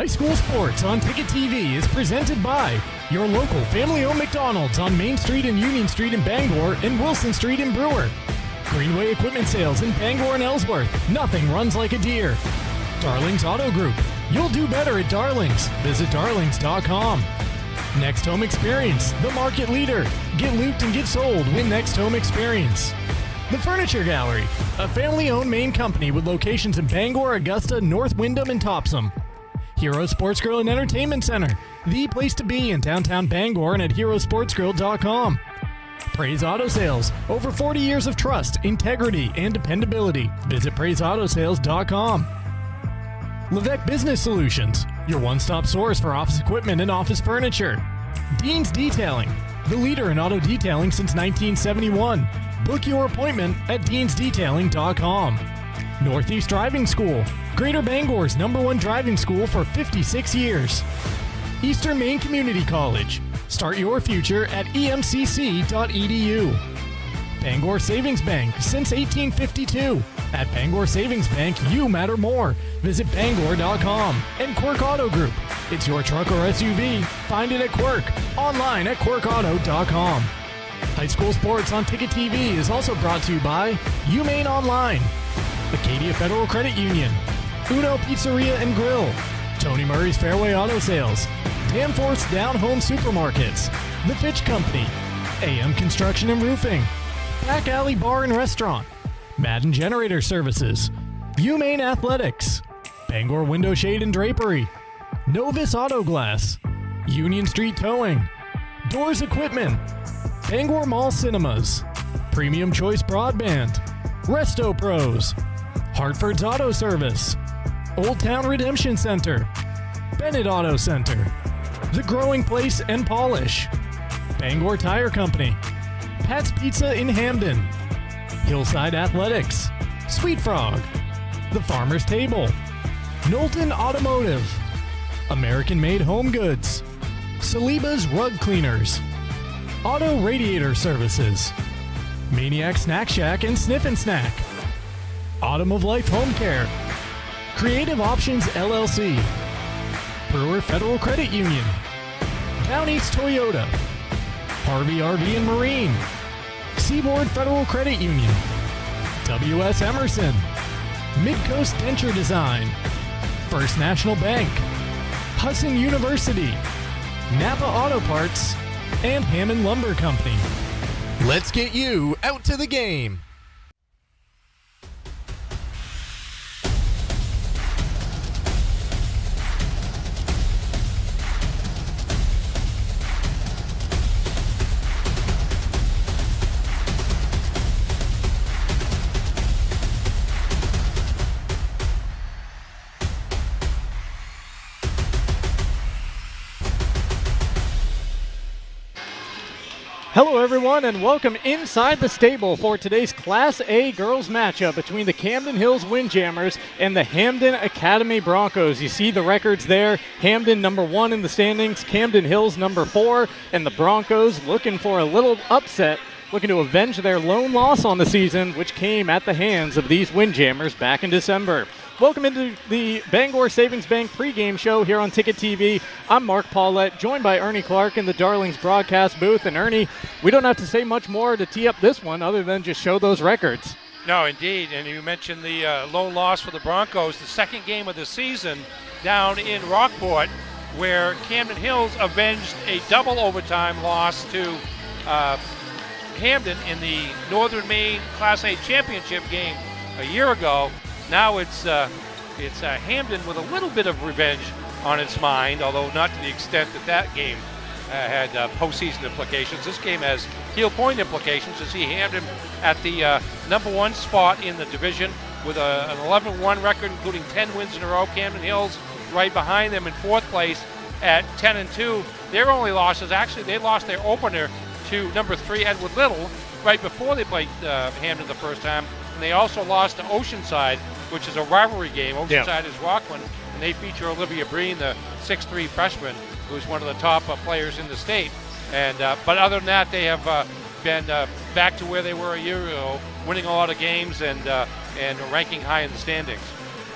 High school sports on Ticket TV is presented by your local family-owned McDonald's on Main Street and Union Street in Bangor and Wilson Street in Brewer. Greenway Equipment Sales in Bangor and Ellsworth. Nothing runs like a deer. Darlings Auto Group. You'll do better at Darlings. Visit darlings.com. Next Home Experience, the market leader. Get looped and get sold with Next Home Experience. The Furniture Gallery, a family-owned Maine company with locations in Bangor, Augusta, North Windham, and Topsom. Hero Sports Grill and Entertainment Center, the place to be in downtown Bangor and at herosportsgrill.com. Praise Auto Sales, over 40 years of trust, integrity, and dependability. Visit praiseautosales.com. Levesque Business Solutions, your one-stop source for office equipment and office furniture. Dean's Detailing, the leader in auto detailing since 1971. Book your appointment at deansdetailing.com. Northeast Driving School, Greater Bangor's #1 driving school for 56 years. Eastern Maine Community College, start your future at emcc.edu. Bangor Savings Bank, since 1852. At Bangor Savings Bank, you matter more. Visit bangor.com. And Quirk Auto Group, it's your truck or SUV. Find it at Quirk, online at quirkauto.com. High school sports on Ticket TV is also brought to you by UMaine Online, Acadia Federal Credit Union, Uno Pizzeria and Grill, Tony Murray's Fairway Auto Sales, Danforth's Down Home Supermarkets, The Fitch Company, AM Construction and Roofing, Back Alley Bar and Restaurant, Madden Generator Services, UMaine Athletics, Bangor Window Shade and Drapery, Novus Auto Glass, Union Street Towing, Doors Equipment, Bangor Mall Cinemas, Premium Choice Broadband, Resto Pros, Hartford's Auto Service, Old Town Redemption Center, Bennett Auto Center, The Growing Place and Polish, Bangor Tire Company, Pat's Pizza in Hampden, Hillside Athletics, Sweet Frog, The Farmer's Table, Knowlton Automotive, American Made Home Goods, Saliba's Rug Cleaners, Auto Radiator Services, Maniac Snack Shack and Sniff and Snack, Autumn of Life Home Care, Creative Options LLC, Brewer Federal Credit Union, Down East Toyota, Harvey RV and Marine, Seaboard Federal Credit Union, W.S. Emerson, Midcoast Denture Design, First National Bank, Hudson University, Napa Auto Parts, and Hammond Lumber Company. Let's get you out to the game. Hello everyone and welcome inside the stable for today's Class A girls matchup between the Camden Hills Windjammers and the Hampden Academy Broncos. You see the records there. Hampden #1 in the standings, Camden Hills #4, and the Broncos looking for a little upset, looking to avenge their lone loss on the season, which came at the hands of these Windjammers back in December. Welcome into the Bangor Savings Bank pregame show here on Ticket TV. I'm Mark Paulette, joined by Ernie Clark in the Darlings broadcast booth. And Ernie, we don't have to say much more to tee up this one other than just show those records. No, indeed. And you mentioned the lone loss for the Broncos, the second game of the season down in Rockport, where Camden Hills avenged a double overtime loss to Hampden in the Northern Maine Class A championship game a year ago. Now it's Hampden with a little bit of revenge on its mind, although not to the extent that game had postseason implications. This game has heel point implications to see Hampden at the #1 spot in the division with an 11-1 record, including 10 wins in a row. Camden Hills right behind them in fourth place at 10-2. Their only losses, actually, they lost their opener to #3 Edward Little right before they played Hampden the first time. And they also lost to Oceanside, which is a rivalry game. Oceanside is Rockland, and they feature Olivia Breen, the 6'3 freshman, who's one of the top players in the state. And but other than that, they have been back to where they were a year ago, winning a lot of games and ranking high in the standings.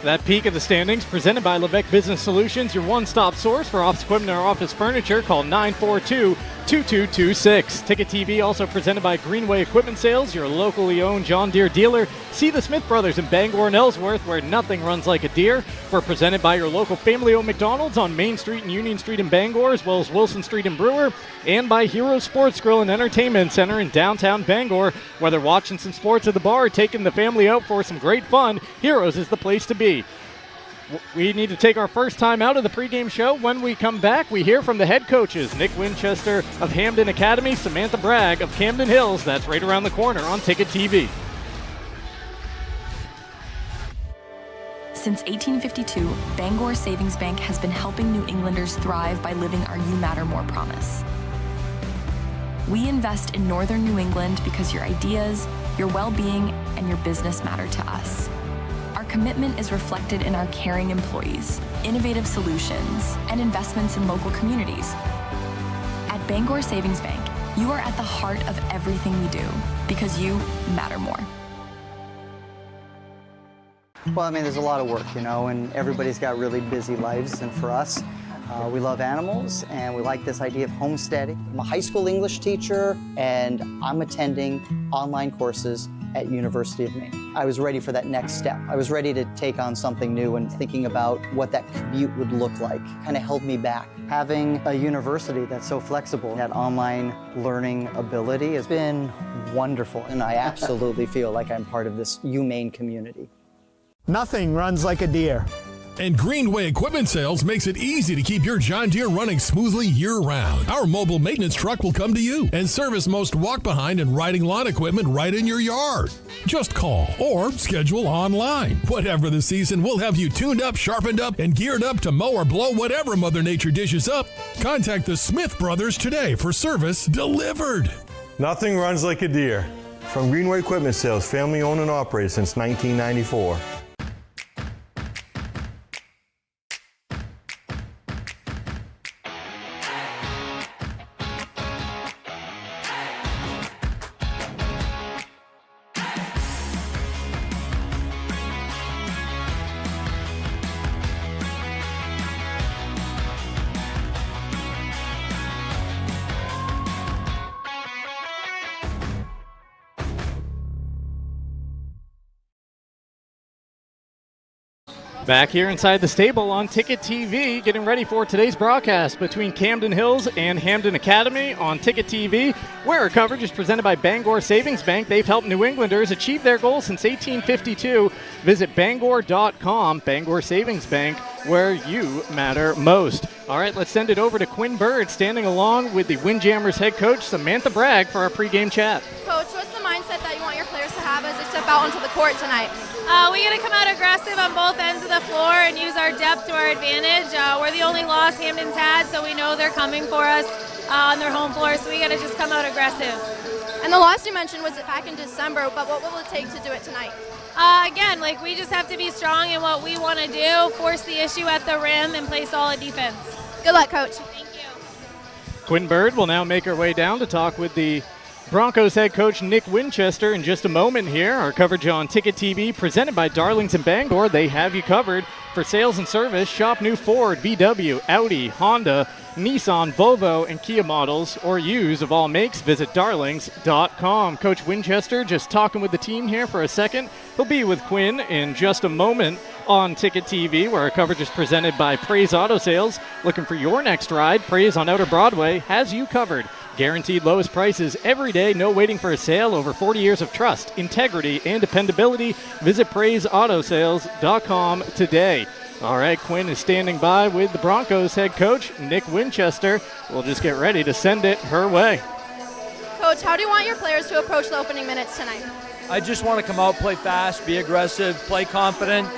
That peek of the standings presented by Levesque Business Solutions, your one-stop source for office equipment or office furniture. Call 942-2226. Ticket TV also presented by Greenway Equipment Sales, your locally owned John Deere dealer. See the Smith Brothers in Bangor and Ellsworth, where nothing runs like a Deere. We're presented by your local family-owned McDonald's on Main Street and Union Street in Bangor, as well as Wilson Street in Brewer, and by Hero Sports Grill and Entertainment Center in downtown Bangor. Whether watching some sports at the bar or taking the family out for some great fun, Heroes is the place to be. We need to take our first time out of the pregame show. When we come back, we hear from the head coaches, Nick Winchester of Hampden Academy, Samantha Bragg of Camden Hills. That's right around the corner on Ticket TV. Since 1852, Bangor Savings Bank has been helping New Englanders thrive by living our You Matter More promise. We invest in Northern New England because your ideas, your well-being, and your business matter to us. Our commitment is reflected in our caring employees, innovative solutions, and investments in local communities. At Bangor Savings Bank, you are at the heart of everything we do because you matter more. Well, I mean, there's a lot of work, you know, and everybody's got really busy lives. And for us, we love animals, and we like this idea of homesteading. I'm a high school English teacher, and I'm attending online courses at University of Maine. I was ready for that next step. I was ready to take on something new, and thinking about what that commute would look like kind of held me back. Having a university that's so flexible, that online learning ability has been wonderful, and I absolutely feel like I'm part of this UMaine community. Nothing runs like a Deere. And Greenway Equipment Sales makes it easy to keep your John Deere running smoothly year-round. Our mobile maintenance truck will come to you and service most walk-behind and riding lawn equipment right in your yard. Just call or schedule online. Whatever the season, we'll have you tuned up, sharpened up, and geared up to mow or blow whatever Mother Nature dishes up. Contact the Smith Brothers today for service delivered. Nothing runs like a Deere. From Greenway Equipment Sales, family owned and operated since 1994. Back here inside the stable on Ticket TV, getting ready for today's broadcast between Camden Hills and Hampden Academy on Ticket TV, where our coverage is presented by Bangor Savings Bank. They've helped New Englanders achieve their goals since 1852. Visit Bangor.com, Bangor Savings Bank, where you matter most. All right, let's send it over to Quinn Bird, standing along with the Windjammers head coach, Samantha Bragg, for our pregame chat. Coach, what's the mindset that you want your players to have as they step out onto the court tonight? We got to come out aggressive on both ends of the floor and use our depth to our advantage. We're the only loss Hampden's had, so we know they're coming for us on their home floor, so we got to just come out aggressive. And the loss you mentioned was back in December, but what will it take to do it tonight? Again, we just have to be strong in what we want to do, force the issue at the rim, and play solid defense. Good luck, Coach. Thank you. Quinn Bird will now make her way down to talk with the Broncos head coach Nick Winchester in just a moment here. Our coverage on Ticket TV presented by Darlings and Bangor. They have you covered. For sales and service, shop new Ford, VW, Audi, Honda, Nissan, Volvo, and Kia models, or used of all makes. Visit darlings.com. Coach Winchester just talking with the team here for a second. He'll be with Quinn in just a moment on Ticket TV, where our coverage is presented by Praise Auto Sales. Looking for your next ride? Praise on Outer Broadway has you covered. Guaranteed lowest prices every day, no waiting for a sale. Over 40 years of trust, integrity, and dependability. Visit PraiseAutoSales.com today. All right, Quinn is standing by with the Broncos head coach, Nick Winchester. We'll just get ready to send it her way. Coach, how do you want your players to approach the opening minutes tonight? I just want to come out, play fast, be aggressive, play confident.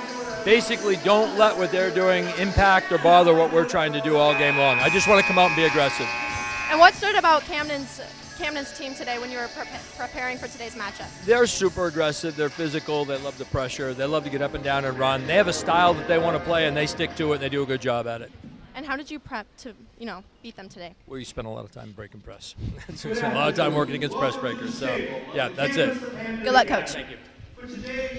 Basically, don't let what they're doing impact or bother what we're trying to do all game long. I just want to come out and be aggressive. And what stood about Camden's team today when you were preparing for today's matchup? They're super aggressive. They're physical. They love the pressure. They love to get up and down and run. They have a style that they want to play, and they stick to it, and they do a good job at it. And how did you prep to, beat them today? We spent a lot of time breaking press. We spent a lot of time working against press breakers. So, yeah, that's it. Good luck, Coach. Thank you.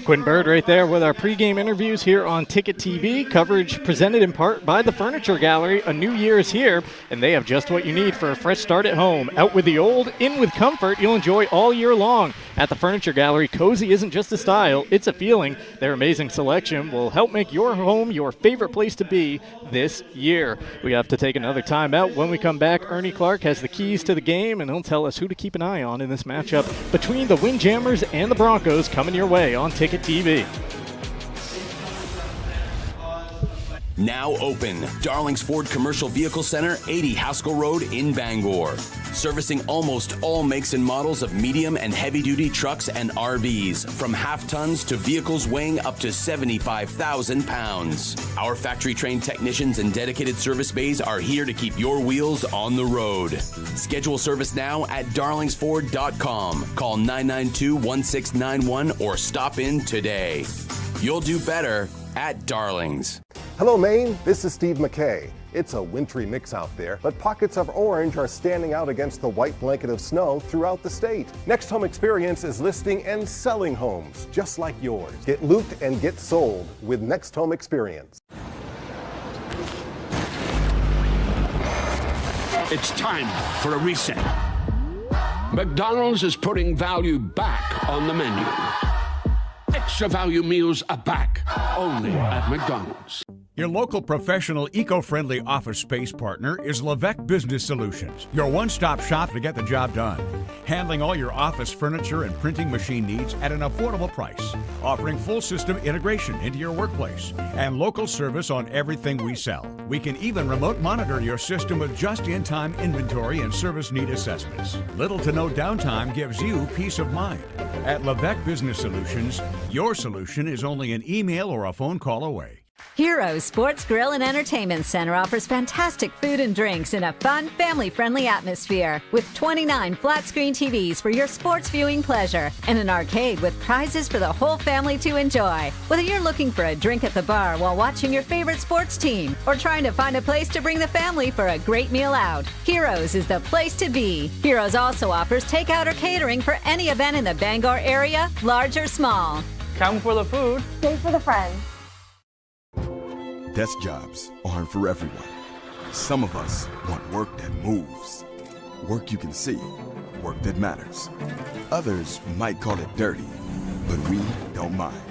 Quinn Bird right there with our pregame interviews here on Ticket TV. Coverage presented in part by the Furniture Gallery. A new year is here, and they have just what you need for a fresh start at home. Out with the old, in with comfort you'll enjoy all year long. At the Furniture Gallery, cozy isn't just a style, it's a feeling. Their amazing selection will help make your home your favorite place to be this year. We have to take another time out. When we come back, Ernie Clark has the keys to the game, and he'll tell us who to keep an eye on in this matchup between the Windjammers and the Broncos, coming your way on Ticket TV. Now open, Darling's Ford Commercial Vehicle Center, 80 Haskell Road in Bangor. Servicing almost all makes and models of medium and heavy-duty trucks and RVs, from half-tons to vehicles weighing up to 75,000 pounds. Our factory-trained technicians and dedicated service bays are here to keep your wheels on the road. Schedule service now at darlingsford.com. Call 992-1691 or stop in today. You'll do better at Darling's. Hello, Maine. This is Steve McKay. It's a wintry mix out there, but pockets of orange are standing out against the white blanket of snow throughout the state. Next Home Experience is listing and selling homes just like yours. Get looped and get sold with Next Home Experience. It's time for a reset. McDonald's is putting value back on the menu. Extra value meals are back, only at McDonald's. Your local professional, eco-friendly office space partner is Levesque Business Solutions, your one-stop shop to get the job done. Handling all your office furniture and printing machine needs at an affordable price. Offering full system integration into your workplace and local service on everything we sell. We can even remote monitor your system with just-in-time inventory and service need assessments. Little to no downtime gives you peace of mind. At Levesque Business Solutions, your solution is only an email or a phone call away. Heroes Sports Grill and Entertainment Center offers fantastic food and drinks in a fun, family-friendly atmosphere with 29 flat-screen TVs for your sports viewing pleasure and an arcade with prizes for the whole family to enjoy. Whether you're looking for a drink at the bar while watching your favorite sports team or trying to find a place to bring the family for a great meal out, Heroes is the place to be. Heroes also offers takeout or catering for any event in the Bangor area, large or small. Come for the food. Stay for the friends. Desk jobs aren't for everyone. Some of us want work that moves, work you can see, work that matters. Others might call it dirty, but we don't mind.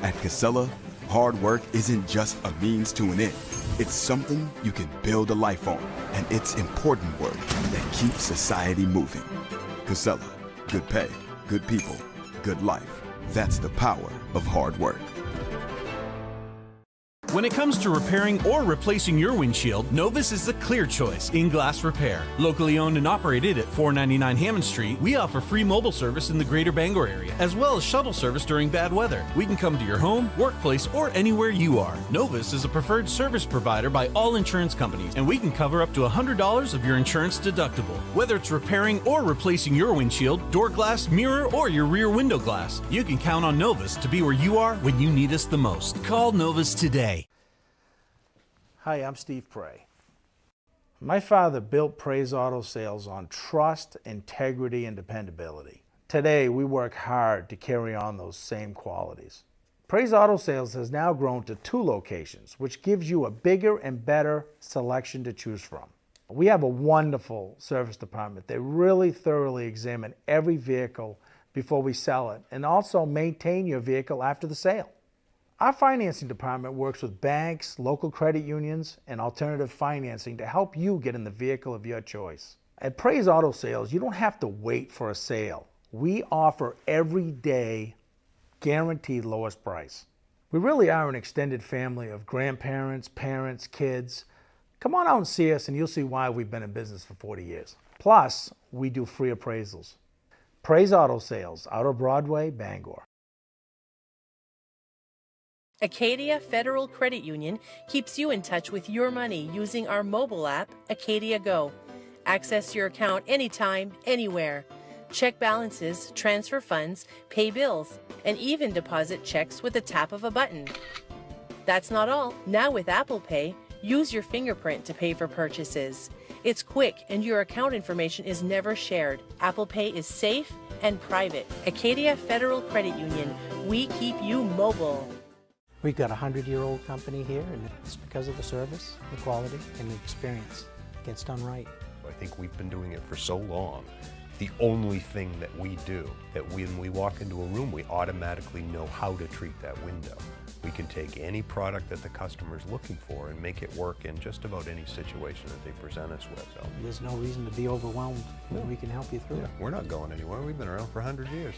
At Casella, hard work isn't just a means to an end. It's something you can build a life on, and it's important work that keeps society moving. Casella, good pay, good people, good life. That's the power of hard work. When it comes to repairing or replacing your windshield, Novus is the clear choice in glass repair. Locally owned and operated at 499 Hammond Street, we offer free mobile service in the greater Bangor area, as well as shuttle service during bad weather. We can come to your home, workplace, or anywhere you are. Novus is a preferred service provider by all insurance companies, and we can cover up to $100 of your insurance deductible. Whether it's repairing or replacing your windshield, door glass, mirror, or your rear window glass, you can count on Novus to be where you are when you need us the most. Call Novus today. Hi, I'm Steve Prey. My father built Prey's Auto Sales on trust, integrity, and dependability. Today, we work hard to carry on those same qualities. Prey's Auto Sales has now grown to 2 locations, which gives you a bigger and better selection to choose from. We have a wonderful service department. They really thoroughly examine every vehicle before we sell it and also maintain your vehicle after the sale. Our financing department works with banks, local credit unions, and alternative financing to help you get in the vehicle of your choice. At Prey's Auto Sales, you don't have to wait for a sale. We offer every day guaranteed lowest price. We really are an extended family of grandparents, parents, kids. Come on out and see us and you'll see why we've been in business for 40 years. Plus, we do free appraisals. Prey's Auto Sales, out of Broadway, Bangor. Acadia Federal Credit Union keeps you in touch with your money using our mobile app, Acadia Go. Access your account anytime, anywhere. Check balances, transfer funds, pay bills, and even deposit checks with the tap of a button. That's not all. Now with Apple Pay, use your fingerprint to pay for purchases. It's quick and your account information is never shared. Apple Pay is safe and private. Acadia Federal Credit Union. We keep you mobile. We've got a 100-year-old company here, and it's because of the service, the quality, and the experience. It gets done right. I think we've been doing it for so long. The only thing that we do, that when we walk into a room, we automatically know how to treat that window. We can take any product that the customer's looking for and make it work in just about any situation that they present us with. So There's no reason to be overwhelmed. No. We can help you through it. we're not going anywhere. We've been around for 100 years.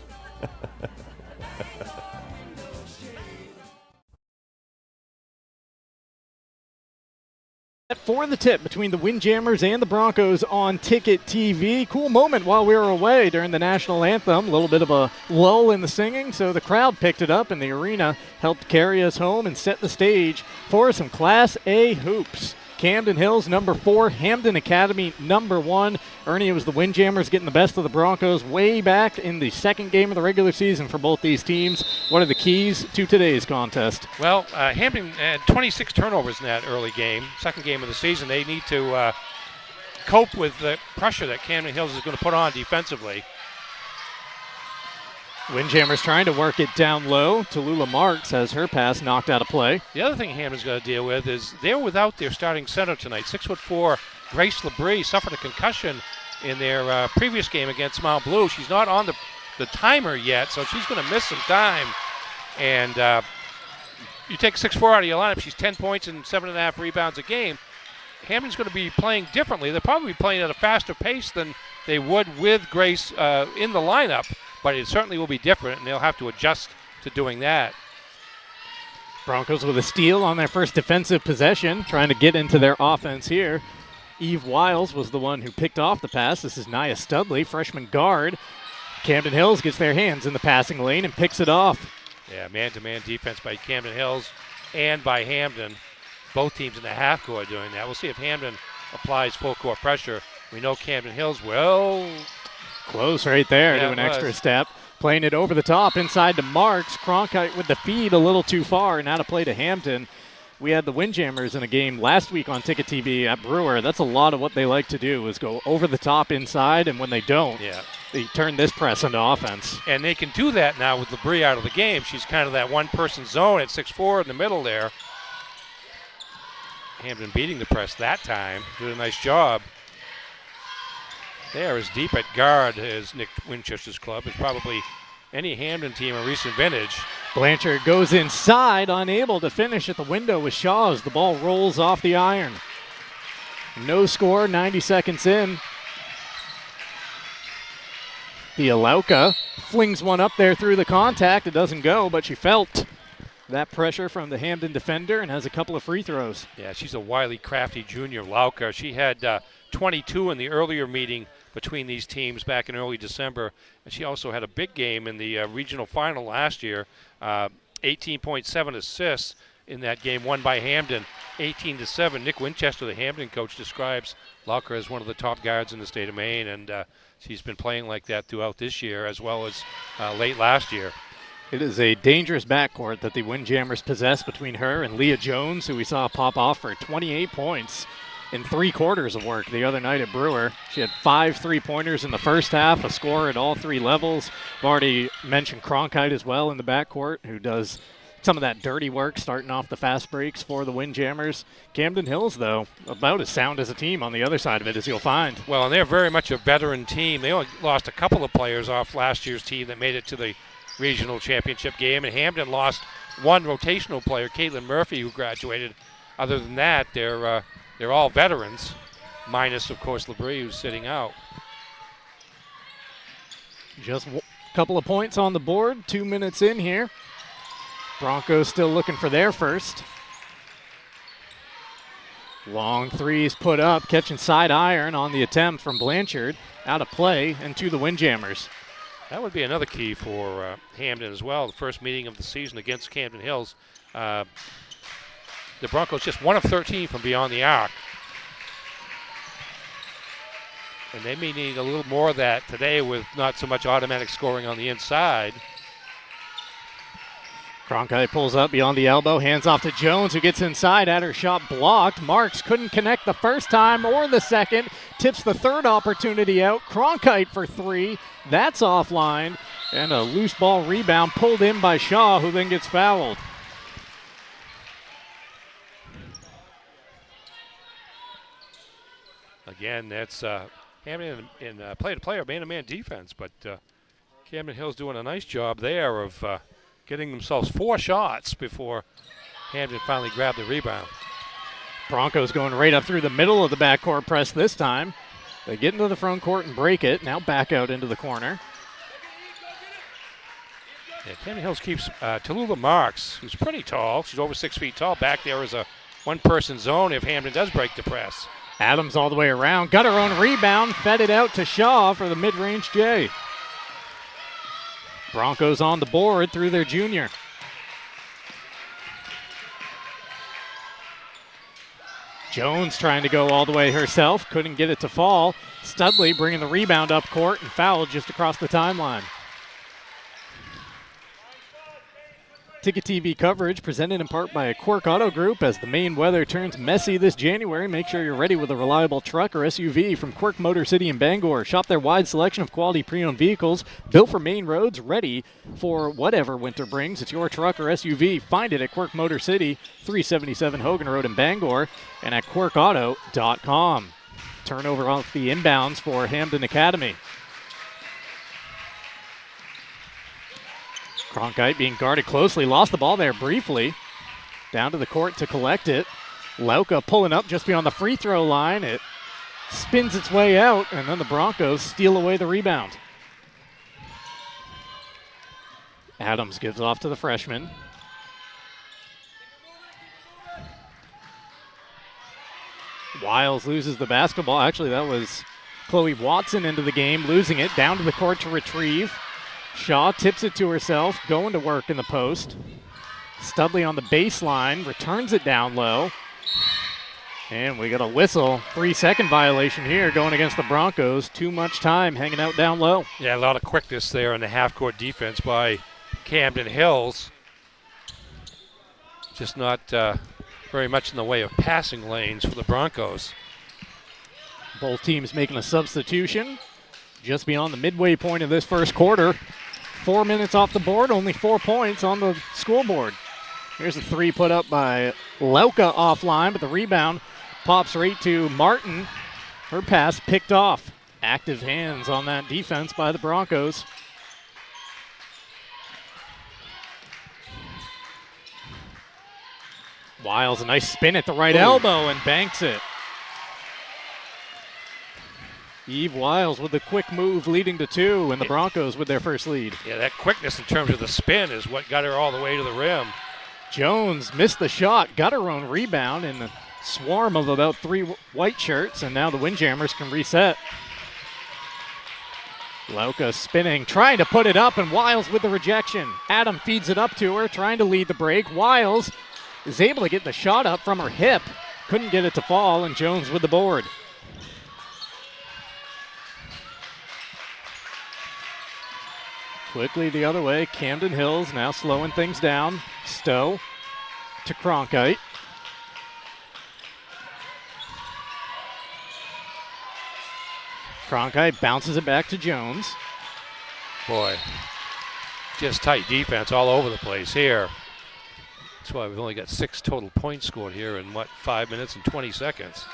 For the tip between the Windjammers and the Broncos on Ticket TV. Cool moment while we were away during the national anthem. A little bit of a lull in the singing, so the crowd picked it up and the arena helped carry us home and set the stage for some Class A hoops. Camden Hills, number 4. Hampden Academy, number 1. Ernie, it was the Windjammers getting the best of the Broncos way back in the second game of the regular season for both these teams. What are the keys to today's contest? Well, Hampden had 26 turnovers in that early game, second game of the season. They need to cope with the pressure that Camden Hills is going to put on defensively. Windjammers trying to work it down low. Tallulah Marks has her pass knocked out of play. The other thing Hampden's got to deal with is they're without their starting center tonight. 6'4" Grace Labrie suffered a concussion in their previous game against Mount Blue. She's not on the timer yet, so she's going to miss some time. And you take 6'4" out of your lineup, she's 10 points and 7.5 rebounds a game. Hampden's going to be playing differently. They'll probably be playing at a faster pace than they would with Grace in the lineup, but it certainly will be different, and they'll have to adjust to doing that. Broncos with a steal on their first defensive possession, trying to get into their offense here. Eve Wiles was the one who picked off the pass. This is Nia Studley, freshman guard. Camden Hills gets their hands in the passing lane and picks it off. Yeah, man-to-man defense by Camden Hills and by Hampden. Both teams in the half court doing that. We'll see if Hampden applies full court pressure. We know Camden Hills will. Close right there to an extra step. Playing it over the top inside to Marks. Cronkite with the feed a little too far and out of play to Hampden. We had the Windjammers in a game last week on Ticket TV at Brewer. That's a lot of what they like to do is go over the top inside, and when they don't, they turn this press into offense. And they can do that now with Labrie out of the game. She's kind of that one-person zone at 6'4" in the middle there. Hampden beating the press that time. Did a nice job. There as deep at guard as Nick Winchester's club. It's probably any Hampden team in recent vintage. Blanchard goes inside, unable to finish at the window with Shaw as the ball rolls off the iron. No score, 90 seconds in. Bielauka flings one up there through the contact. It doesn't go, but she felt that pressure from the Hampden defender and has a couple of free throws. Yeah, she's a wily, crafty junior, Lauka. She had 22 in the earlier meeting between these teams back in early December, and she also had a big game in the regional final last year. 18.7 assists in that game, won by Hampden, 18-7. Nick Winchester, the Hampden coach, describes Lauka as one of the top guards in the state of Maine, and she's been playing like that throughout this year as well as late last year. It is a dangerous backcourt that the Windjammers possess between her and Leah Jones, who we saw pop off for 28 points in 3 quarters of work the other night at Brewer. She had 5 3-pointers in the first half, a score at all 3 levels. I've already mentioned Cronkite as well in the backcourt, who does some of that dirty work starting off the fast breaks for the Windjammers. Camden Hills, though, about as sound as a team on the other side of it as you'll find. Well, and they're very much a veteran team. They only lost a couple of players off last year's team that made it to the regional championship game, and Hampden lost one rotational player, Caitlin Murphy, who graduated. Other than that, they're all veterans, minus, of course, Labrie, who's sitting out. Just a couple of points on the board, 2 minutes in here. Broncos still looking for their first. Long threes put up, catching side iron on the attempt from Blanchard. Out of play and to the Windjammers. That would be another key for Hampden as well. The first meeting of the season against Camden Hills. The Broncos just 1 of 13 from beyond the arc. And they may need a little more of that today with not so much automatic scoring on the inside. Cronkite pulls up beyond the elbow, hands off to Jones, who gets inside, had her shot blocked. Marks couldn't connect the first time or the second, tips the third opportunity out. Cronkite for three, that's offline, and a loose ball rebound pulled in by Shaw, who then gets fouled. Again, that's Hampden in play-to-player, man-to-man defense, but Camden Hill's doing a nice job there of getting themselves 4 shots before Hampden finally grabbed the rebound. Broncos going right up through the middle of the backcourt press this time. They get into the front court and break it. Now back out into the corner. Yeah, Camden Hills keeps Tallulah Marks, who's pretty tall. She's over 6 feet tall. Back there is a one-person zone if Hampden does break the press. Adams all the way around. Got her own rebound. Fed it out to Shaw for the mid-range J. Broncos on the board through their junior. Jones trying to go all the way herself. Couldn't get it to fall. Studley bringing the rebound up court and fouled just across the timeline. Ticket TV coverage presented in part by Quirk Auto Group. As the Maine weather turns messy this January, make sure you're ready with a reliable truck or SUV from Quirk Motor City in Bangor. Shop their wide selection of quality pre-owned vehicles built for Maine roads, ready for whatever winter brings. It's your truck or SUV. Find it at Quirk Motor City, 377 Hogan Road in Bangor, and at quirkauto.com. Turnover off the inbounds for Hampden Academy. Cronkite being guarded closely, lost the ball there briefly. Down to the court to collect it. Lauka pulling up just beyond the free throw line. It spins its way out, and then the Broncos steal away the rebound. Adams gives off to the freshman. Wiles loses the basketball. Actually, that was Chloe Watson into the game, losing it. Down to the court to retrieve. Shaw tips it to herself, going to work in the post. Studley on the baseline, returns it down low. And we got a whistle. 3-second violation here going against the Broncos. Too much time hanging out down low. Yeah, a lot of quickness there in the half-court defense by Camden Hills. Just not very much in the way of passing lanes for the Broncos. Both teams making a substitution just beyond the midway point of this first quarter. 4 minutes off the board, only 4 points on the scoreboard. Here's a three put up by Lauka offline, but the rebound pops right to Martin. Her pass picked off. Active hands on that defense by the Broncos. Wiles, a nice spin at the right elbow and banks it. Eve Wiles with the quick move leading to 2, and the Broncos with their first lead. Yeah, that quickness in terms of the spin is what got her all the way to the rim. Jones missed the shot, got her own rebound in a swarm of about 3 white shirts, and now the Windjammers can reset. Lauka spinning, trying to put it up, and Wiles with the rejection. Adam feeds it up to her, trying to lead the break. Wiles is able to get the shot up from her hip. Couldn't get it to fall, and Jones with the board. Quickly the other way, Camden Hills now slowing things down. Stowe to Cronkite. Cronkite bounces it back to Jones. Boy, just tight defense all over the place here. That's why we've only got 6 total points scored here in, 5 minutes and 20 seconds.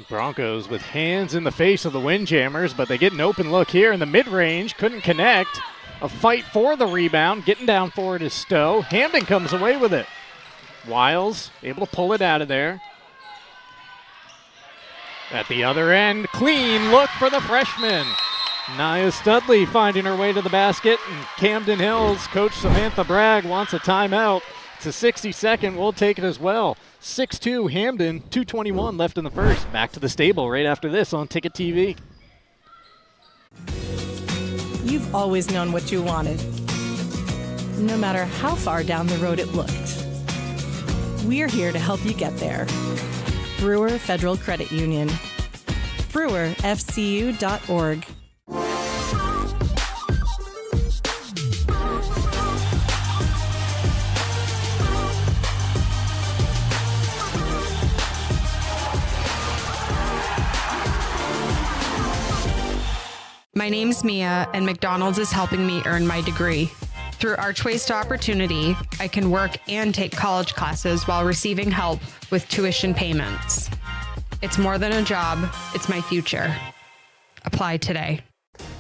Broncos with hands in the face of the Windjammers, but they get an open look here in the mid-range. Couldn't connect. A fight for the rebound. Getting down for it is Stowe. Hampden comes away with it. Wiles able to pull it out of there. At the other end, clean look for the freshman. Nia Studley finding her way to the basket, and Camden Hills coach Samantha Bragg wants a timeout. It's a 60-second. We'll take it as well. 6-2 Hampden, 2:21 left in the first. Back to the stable right after this on Ticket TV. You've always known what you wanted, no matter how far down the road it looked. We're here to help you get there. Brewer Federal Credit Union. brewerfcu.org. My name's Mia, and McDonald's is helping me earn my degree. Through Archways to Opportunity, I can work and take college classes while receiving help with tuition payments. It's more than a job, it's my future. Apply today.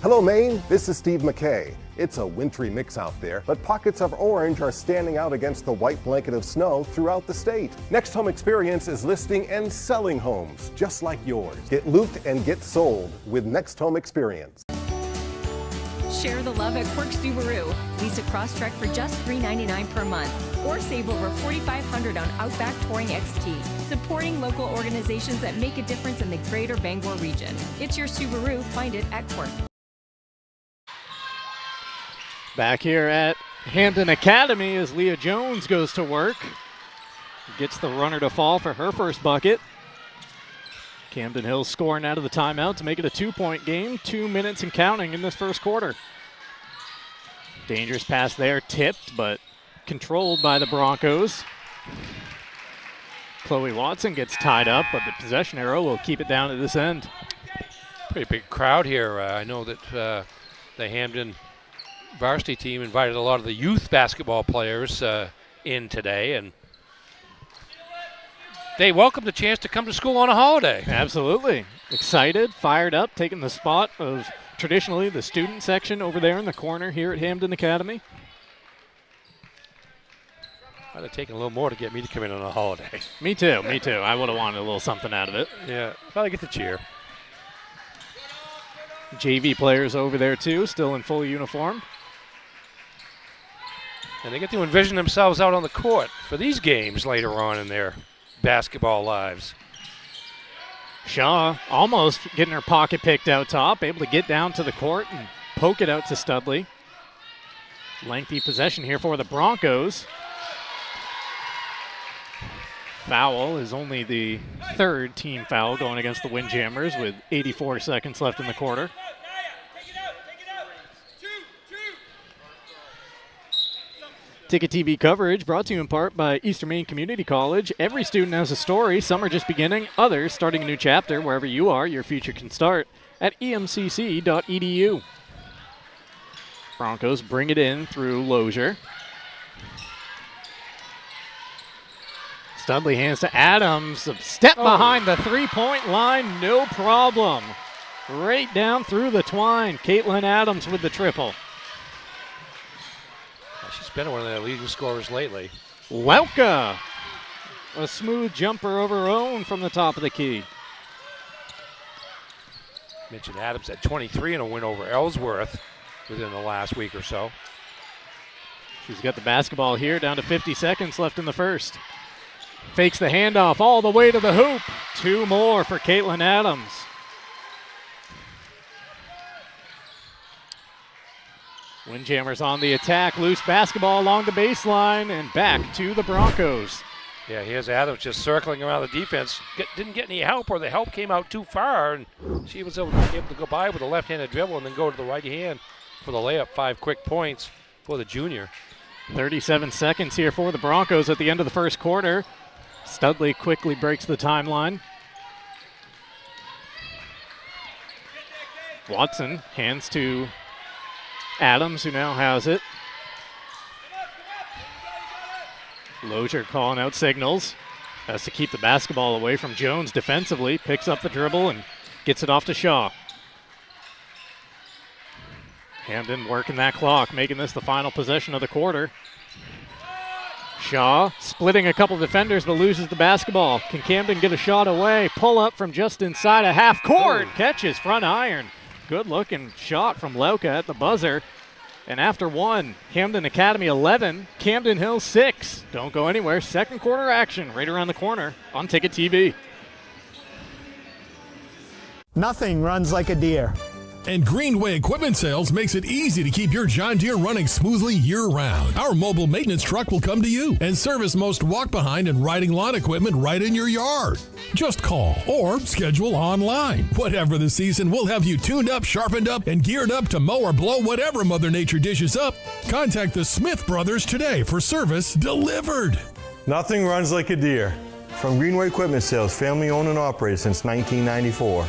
Hello, Maine. This is Steve McKay. It's a wintry mix out there, but pockets of orange are standing out against the white blanket of snow throughout the state. Next Home Experience is listing and selling homes just like yours. Get looped and get sold with Next Home Experience. Share the love at Quirk Subaru. Lease a Crosstrek for just $399 per month, or save over $4,500 on Outback Touring XT. Supporting local organizations that make a difference in the greater Bangor region. It's your Subaru. Find it at Quirk. Back here at Hampden Academy as Leah Jones goes to work. Gets the runner to fall for her first bucket. Camden Hills scoring out of the timeout to make it a 2-point game. 2 minutes and counting in this first quarter. Dangerous pass there, tipped, but controlled by the Broncos. Chloe Watson gets tied up, but the possession arrow will keep it down at this end. Pretty big crowd here. I know that the Hampden varsity team invited a lot of the youth basketball players in today, and they welcome the chance to come to school on a holiday. Absolutely. Excited, fired up, taking the spot of traditionally the student section over there in the corner here at Hampden Academy. Might have taken a little more to get me to come in on a holiday. Me too, me too. I would have wanted a little something out of it. Yeah, thought I'd get to cheer. JV players over there too, still in full uniform. And they get to envision themselves out on the court for these games later on in their basketball lives. Shaw almost getting her pocket picked out top, able to get down to the court and poke it out to Studley. Lengthy possession here for the Broncos. Foul is only the third team foul going against the Windjammers with 84 seconds left in the quarter. Ticket TV coverage brought to you in part by Eastern Maine Community College. Every student has a story. Some are just beginning, others starting a new chapter. Wherever you are, your future can start at emcc.edu. Broncos bring it in through Lozier. Studley hands to Adams. A step behind the three-point line, no problem. Right down through the twine. Caitlin Adams with the triple. She's been one of their leading scorers lately. Lauka, a smooth jumper over her own from the top of the key. Mentioned Adams at 23 in a win over Ellsworth within the last week or so. She's got the basketball here, down to 50 seconds left in the first. Fakes the handoff all the way to the hoop. Two more for Caitlin Adams. Windjammers on the attack, loose basketball along the baseline and back to the Broncos. Yeah, here's Adams just circling around the defense. Didn't get any help, or the help came out too far, and she was able to go by with a left-handed dribble and then go to the right hand for the layup. 5 quick points for the junior. 37 seconds here for the Broncos at the end of the first quarter. Studley quickly breaks the timeline. Watson hands to Adams, who now has it. Lozier calling out signals. Has to keep the basketball away from Jones defensively. Picks up the dribble and gets it off to Shaw. Hampden working that clock, making this the final possession of the quarter. Shaw splitting a couple defenders but loses the basketball. Can Camden get a shot away? Pull up from just inside a half court. Catches front iron. Good looking shot from Lauka at the buzzer. And after one, Hampden Academy 11, Camden Hills 6. Don't go anywhere. Second quarter action right around the corner on Ticket TV. Nothing runs like a deer. And Greenway Equipment Sales makes it easy to keep your John Deere running smoothly year-round. Our mobile maintenance truck will come to you and service most walk-behind and riding lawn equipment right in your yard. Just call or schedule online. Whatever the season, we'll have you tuned up, sharpened up, and geared up to mow or blow whatever Mother Nature dishes up. Contact the Smith Brothers today for service delivered. Nothing runs like a deer. From Greenway Equipment Sales, family owned and operated since 1994.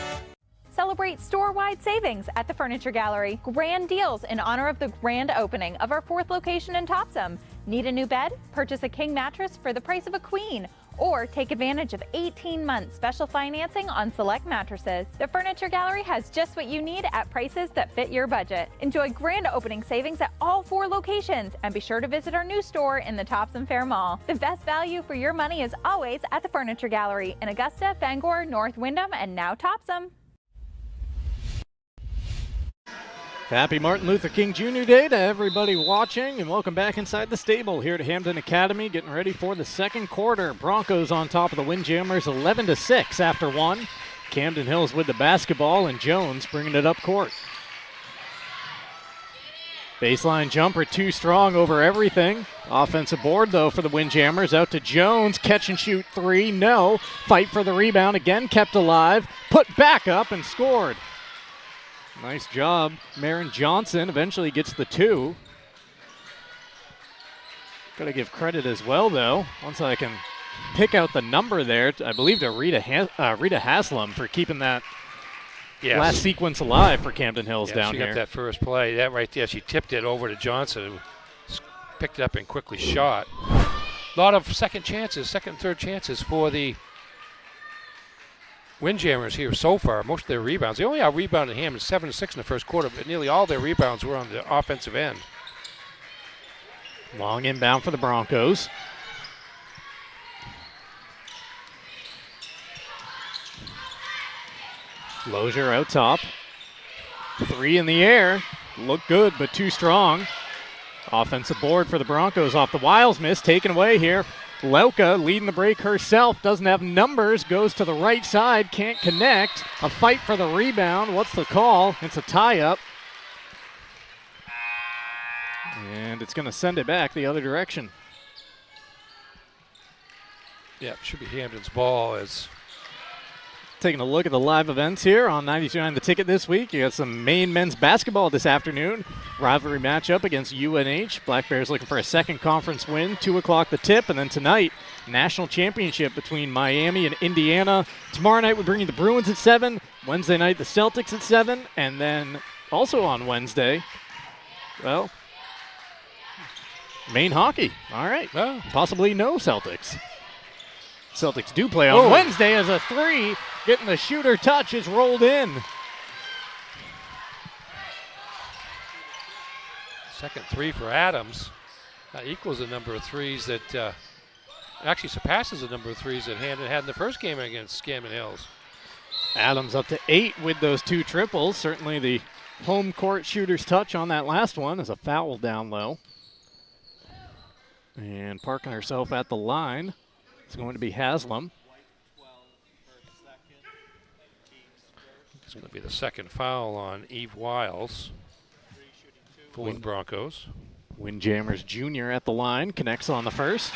Celebrate store-wide savings at the Furniture Gallery. Grand deals in honor of the grand opening of our 4th location in Topsom. Need a new bed? Purchase a king mattress for the price of a queen. Or take advantage of 18-month special financing on select mattresses. The Furniture Gallery has just what you need at prices that fit your budget. Enjoy grand opening savings at all 4 locations, and be sure to visit our new store in the Topsom Fair Mall. The best value for your money is always at the Furniture Gallery in Augusta, Bangor, North Windham, and now Topsom. Happy Martin Luther King Jr. Day to everybody watching, and welcome back inside the stable here at Hampden Academy, getting ready for the second quarter. Broncos on top of the Windjammers 11-6 after 1. Camden Hills with the basketball, and Jones bringing it up court. Baseline jumper too strong over everything. Offensive board though for the Windjammers, out to Jones, catch and shoot 3, no. Fight for the rebound, again kept alive, put back up and scored. Nice job. Marin Johnson eventually gets the 2. Got to give credit as well, though. Once I can pick out the number there, I believe to Rita Haslam for keeping that last sequence alive for Camden Hills down she here. Got that first play. That right there, she tipped it over to Johnson, who picked it up and quickly shot. A lot of second and third chances for the Windjammers here so far. Most of their rebounds, they only out-rebounded Hampden 7-6 in the first quarter, but nearly all their rebounds were on the offensive end. Long inbound for the Broncos. Lozier out top. 3 in the air. Looked good, but too strong. Offensive board for the Broncos off the Wiles miss. Taken away here. Lauka leading the break herself, doesn't have numbers, goes to the right side, can't connect. A fight for the rebound. What's the call? It's a tie-up. And it's going to send it back the other direction. Yeah, it should be Hampden's ball. As taking a look at the live events here on 92.9 The Ticket this week. You got some Maine men's basketball this afternoon. Rivalry matchup against UNH. Black Bears looking for a second conference win. 2 o'clock the tip. And then tonight, national championship between Miami and Indiana. Tomorrow night we bring you the Bruins at 7. Wednesday night the Celtics at 7. And then also on Wednesday, well, Maine hockey. All right. Well, possibly no Celtics. Celtics do play on Wednesday as a 3. Getting the shooter touch is rolled in. Second 3 for Adams. That equals the number of threes that actually surpasses the number of threes that Hampden had in the first game against Camden Hills. Adams up to 8 with those 2 triples. Certainly the home court shooter's touch on that last one is a foul down low. And parking herself at the line is going to be Haslam. It's going to be the second foul on Eve Wiles for the Broncos. Windjammers Jr. at the line, connects on the first.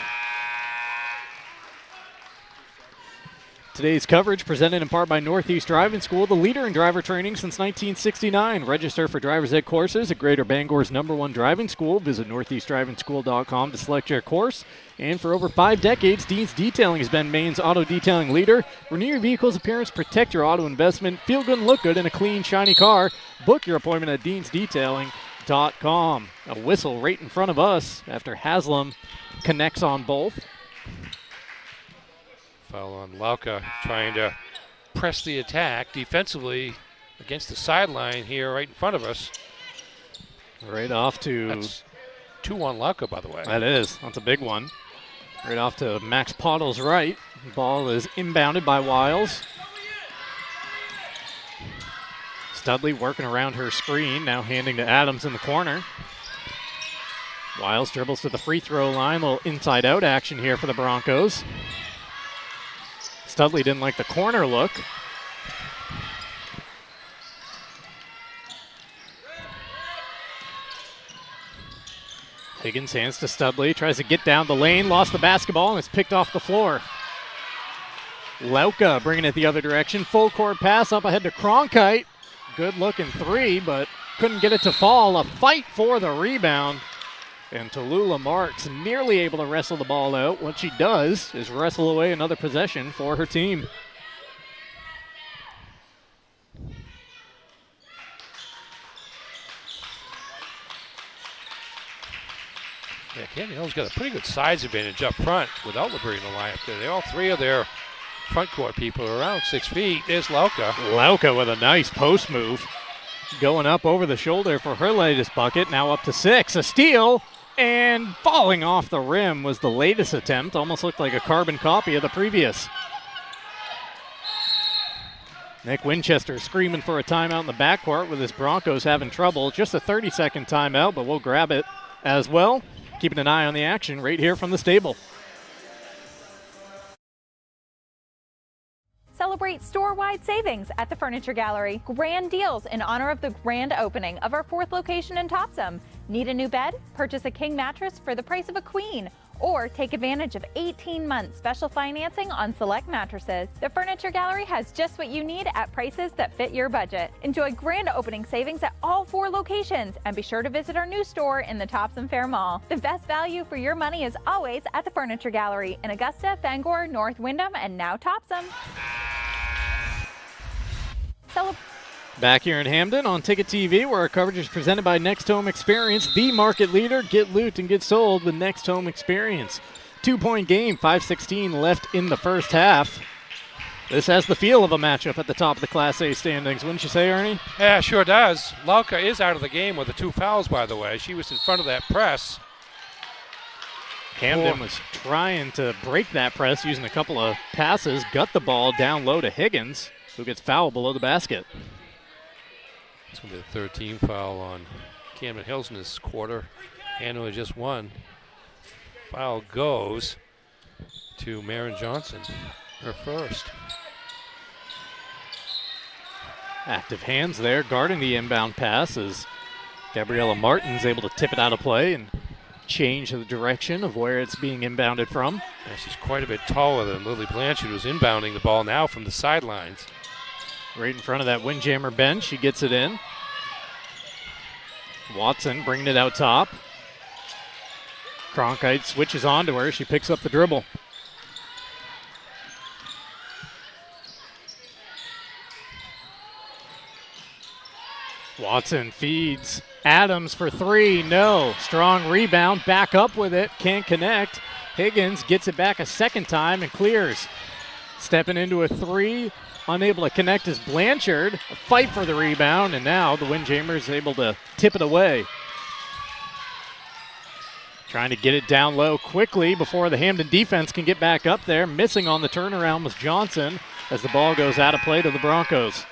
Today's coverage presented in part by Northeast Driving School, the leader in driver training since 1969. Register for driver's ed courses at Greater Bangor's #1 driving school. Visit northeastdrivingschool.com to select your course. And for over 5 decades, Dean's Detailing has been Maine's auto detailing leader. Renew your vehicle's appearance, protect your auto investment, feel good and look good in a clean, shiny car. Book your appointment at deansdetailing.com. A whistle right in front of us after Haslam connects on both. Foul on Lauka, trying to press the attack defensively against the sideline here right in front of us. Right off to... That's 2 on Lauka, by the way. That is. That's a big one. Right off to Max Pottle's right. The ball is inbounded by Wiles. Studley working around her screen, now handing to Adams in the corner. Wiles dribbles to the free throw line. A little inside-out action here for the Broncos. Studley didn't like the corner look. Higgins hands to Studley, tries to get down the lane, lost the basketball, and it's picked off the floor. Lauka bringing it the other direction. Full court pass up ahead to Cronkite. Good looking 3, but couldn't get it to fall. A fight for the rebound. And Tallulah Marks nearly able to wrestle the ball out. What she does is wrestle away another possession for her team. Yeah, Camden Hill's got a pretty good size advantage up front without Labrie in the lineup there. All three of their front court people are around 6 feet. There's Lauka. Lauka with a nice post move. Going up over the shoulder for her latest bucket. Now up to 6. A steal. And falling off the rim was the latest attempt. Almost looked like a carbon copy of the previous. Nick Winchester screaming for a timeout in the backcourt with his Broncos having trouble. Just a 30-second timeout, but we'll grab it as well. Keeping an eye on the action right here from the stable. Celebrate store-wide savings at the Furniture Gallery. Grand deals in honor of the grand opening of our 4th location in Topsom. Need a new bed? Purchase a king mattress for the price of a queen. Or take advantage of 18-month special financing on select mattresses. The Furniture Gallery has just what you need at prices that fit your budget. Enjoy grand opening savings at all 4 locations, and be sure to visit our new store in the Topsom Fair Mall. The best value for your money is always at the Furniture Gallery in Augusta, Bangor, North Windham, and now Topsom. Back here in Hampden on Ticket TV, where our coverage is presented by Next Home Experience, the market leader. Get loot and get sold with Next Home Experience. 2-point game, 5:16 left in the first half. This has the feel of a matchup at the top of the Class A standings, wouldn't you say, Ernie? Yeah, sure does. Lauka is out of the game with the 2 fouls, by the way. She was in front of that press. Camden was trying to break that press using a couple of passes, got the ball down low to Higgins, who gets fouled below the basket. It's going to be the 3rd team foul on Camden Hills in this quarter. Handler just one. Foul goes to Maren Johnson, her first. Active hands there, guarding the inbound pass as Gabriella Martin's able to tip it out of play and change the direction of where it's being inbounded from. Yeah, she's quite a bit taller than Lily Blanchard, who's inbounding the ball now from the sidelines. Right in front of that Windjammer bench, she gets it in. Watson bringing it out top. Cronkite switches on to her. She picks up the dribble. Watson feeds. Adams for 3. No. Strong rebound. Back up with it. Can't connect. Higgins gets it back a second time and clears. Stepping into a 3. Unable to connect is Blanchard. A fight for the rebound, and now the Windjammers able to tip it away. Trying to get it down low quickly before the Hampden defense can get back up there. Missing on the turnaround was Johnson as the ball goes out of play to the Broncos.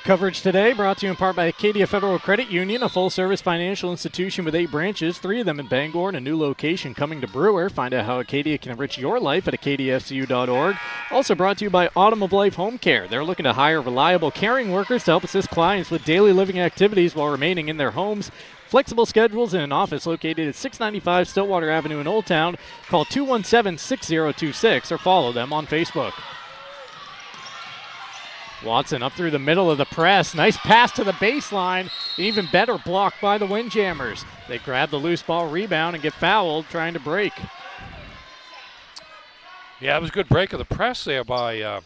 Coverage today brought to you in part by Acadia Federal Credit Union, a full-service financial institution with 8 branches, 3 of them in Bangor, and a new location coming to Brewer. Find out how Acadia can enrich your life at acadiafcu.org. Also brought to you by Autumn of Life Home Care. They're looking to hire reliable, caring workers to help assist clients with daily living activities while remaining in their homes. Flexible schedules in an office located at 695 Stillwater Avenue in Old Town. Call 217-6026 or follow them on Facebook. Watson up through the middle of the press. Nice pass to the baseline. Even better block by the Windjammers. They grab the loose ball rebound and get fouled trying to break. Yeah, it was a good break of the press there by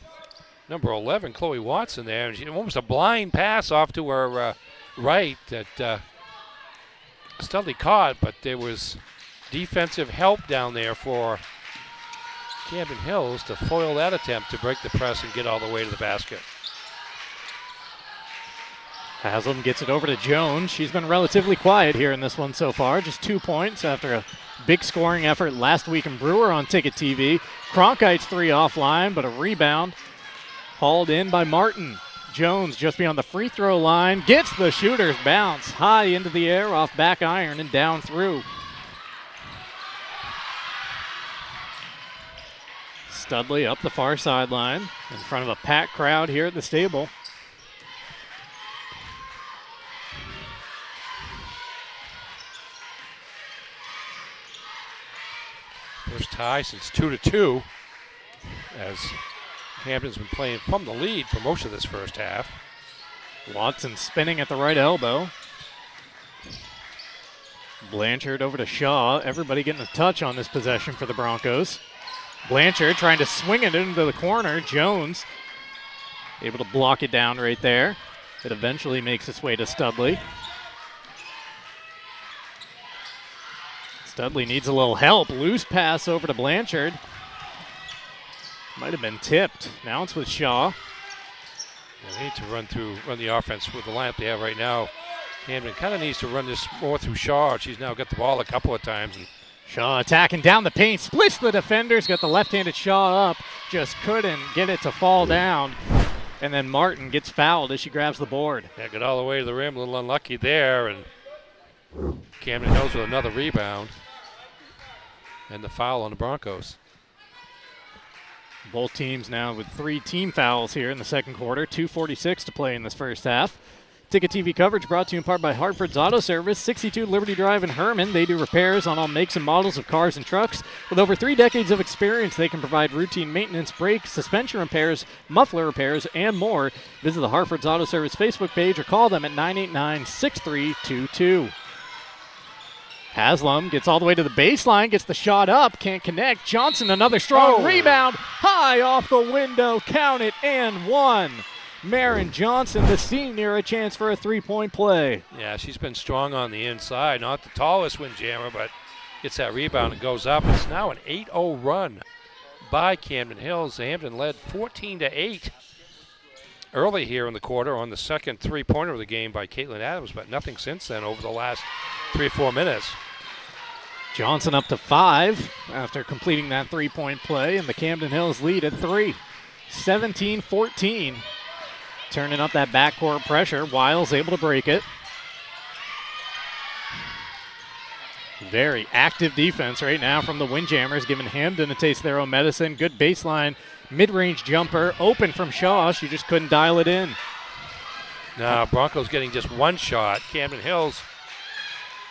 number 11, Chloe Watson there. And she almost a blind pass off to her right that Studley caught, but there was defensive help down there for Camden Hills to foil that attempt to break the press and get all the way to the basket. Haslam gets it over to Jones. She's been relatively quiet here in this one so far. Just 2 points after a big scoring effort last week in Brewer on Ticket TV. Cronkite's 3 offline, but a rebound hauled in by Martin. Jones just beyond the free throw line. Gets the shooter's bounce high into the air off back iron and down through. Studley up the far sideline in front of a packed crowd here at the stable. First tie since 2-2 as Hampden's been playing from the lead for most of this first half. Watson spinning at the right elbow. Blanchard over to Shaw. Everybody getting a touch on this possession for the Broncos. Blanchard trying to swing it into the corner. Jones able to block it down right there. It eventually makes its way to Studley. Studley needs a little help. Loose pass over to Blanchard. Might have been tipped. Now it's with Shaw. Yeah, they need to run the offense with the lineup they have right now. Hampden kind of needs to run this more through Shaw. She's now got the ball a couple of times. Shaw attacking down the paint, splits the defenders, got the left-handed Shaw up, just couldn't get it to fall down. And then Martin gets fouled as she grabs the board. Yeah, got all the way to the rim, a little unlucky there, and Camden Hills with another rebound. And the foul on the Broncos. Both teams now with 3 team fouls here in the second quarter, 2:46 to play in this first half. Ticket TV coverage brought to you in part by Hartford's Auto Service, 62 Liberty Drive in Herman. They do repairs on all makes and models of cars and trucks. With over 3 decades of experience, they can provide routine maintenance, brake, suspension repairs, muffler repairs, and more. Visit the Hartford's Auto Service Facebook page or call them at 989-6322. Haslam gets all the way to the baseline, gets the shot up, can't connect. Johnson, another strong rebound, high off the window, count it, and one. Marin Johnson, the senior, a chance for a 3-point play. Yeah, she's been strong on the inside. Not the tallest windjammer, but gets that rebound and goes up. It's now an 8-0 run by Camden Hills. Hampden led 14-8 early here in the quarter on the second three-pointer of the game by Caitlin Adams, but nothing since then over the last 3 or 4 minutes. Johnson up to 5 after completing that 3-point play, and the Camden Hills lead at 3. 17-14. Turning up that backcourt pressure. Wiles able to break it. Very active defense right now from the Windjammers, giving Hampden a taste of their own medicine. Good baseline, mid-range jumper, open from Shaw. She just couldn't dial it in. Now Broncos getting just one shot. Camden Hills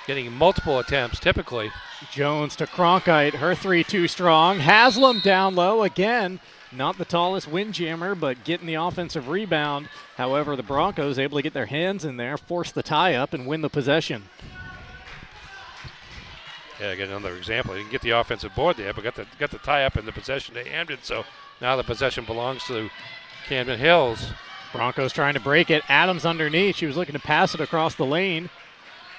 getting multiple attempts, typically. Jones to Cronkite, her 3 too strong. Haslam down low again. Not the tallest windjammer, but getting the offensive rebound. However, the Broncos able to get their hands in there, force the tie-up, and win the possession. Yeah, get another example. They didn't get the offensive board there, but got the tie-up in the possession to Hampden, so now the possession belongs to Camden Hills. Broncos trying to break it. Adams underneath. She was looking to pass it across the lane.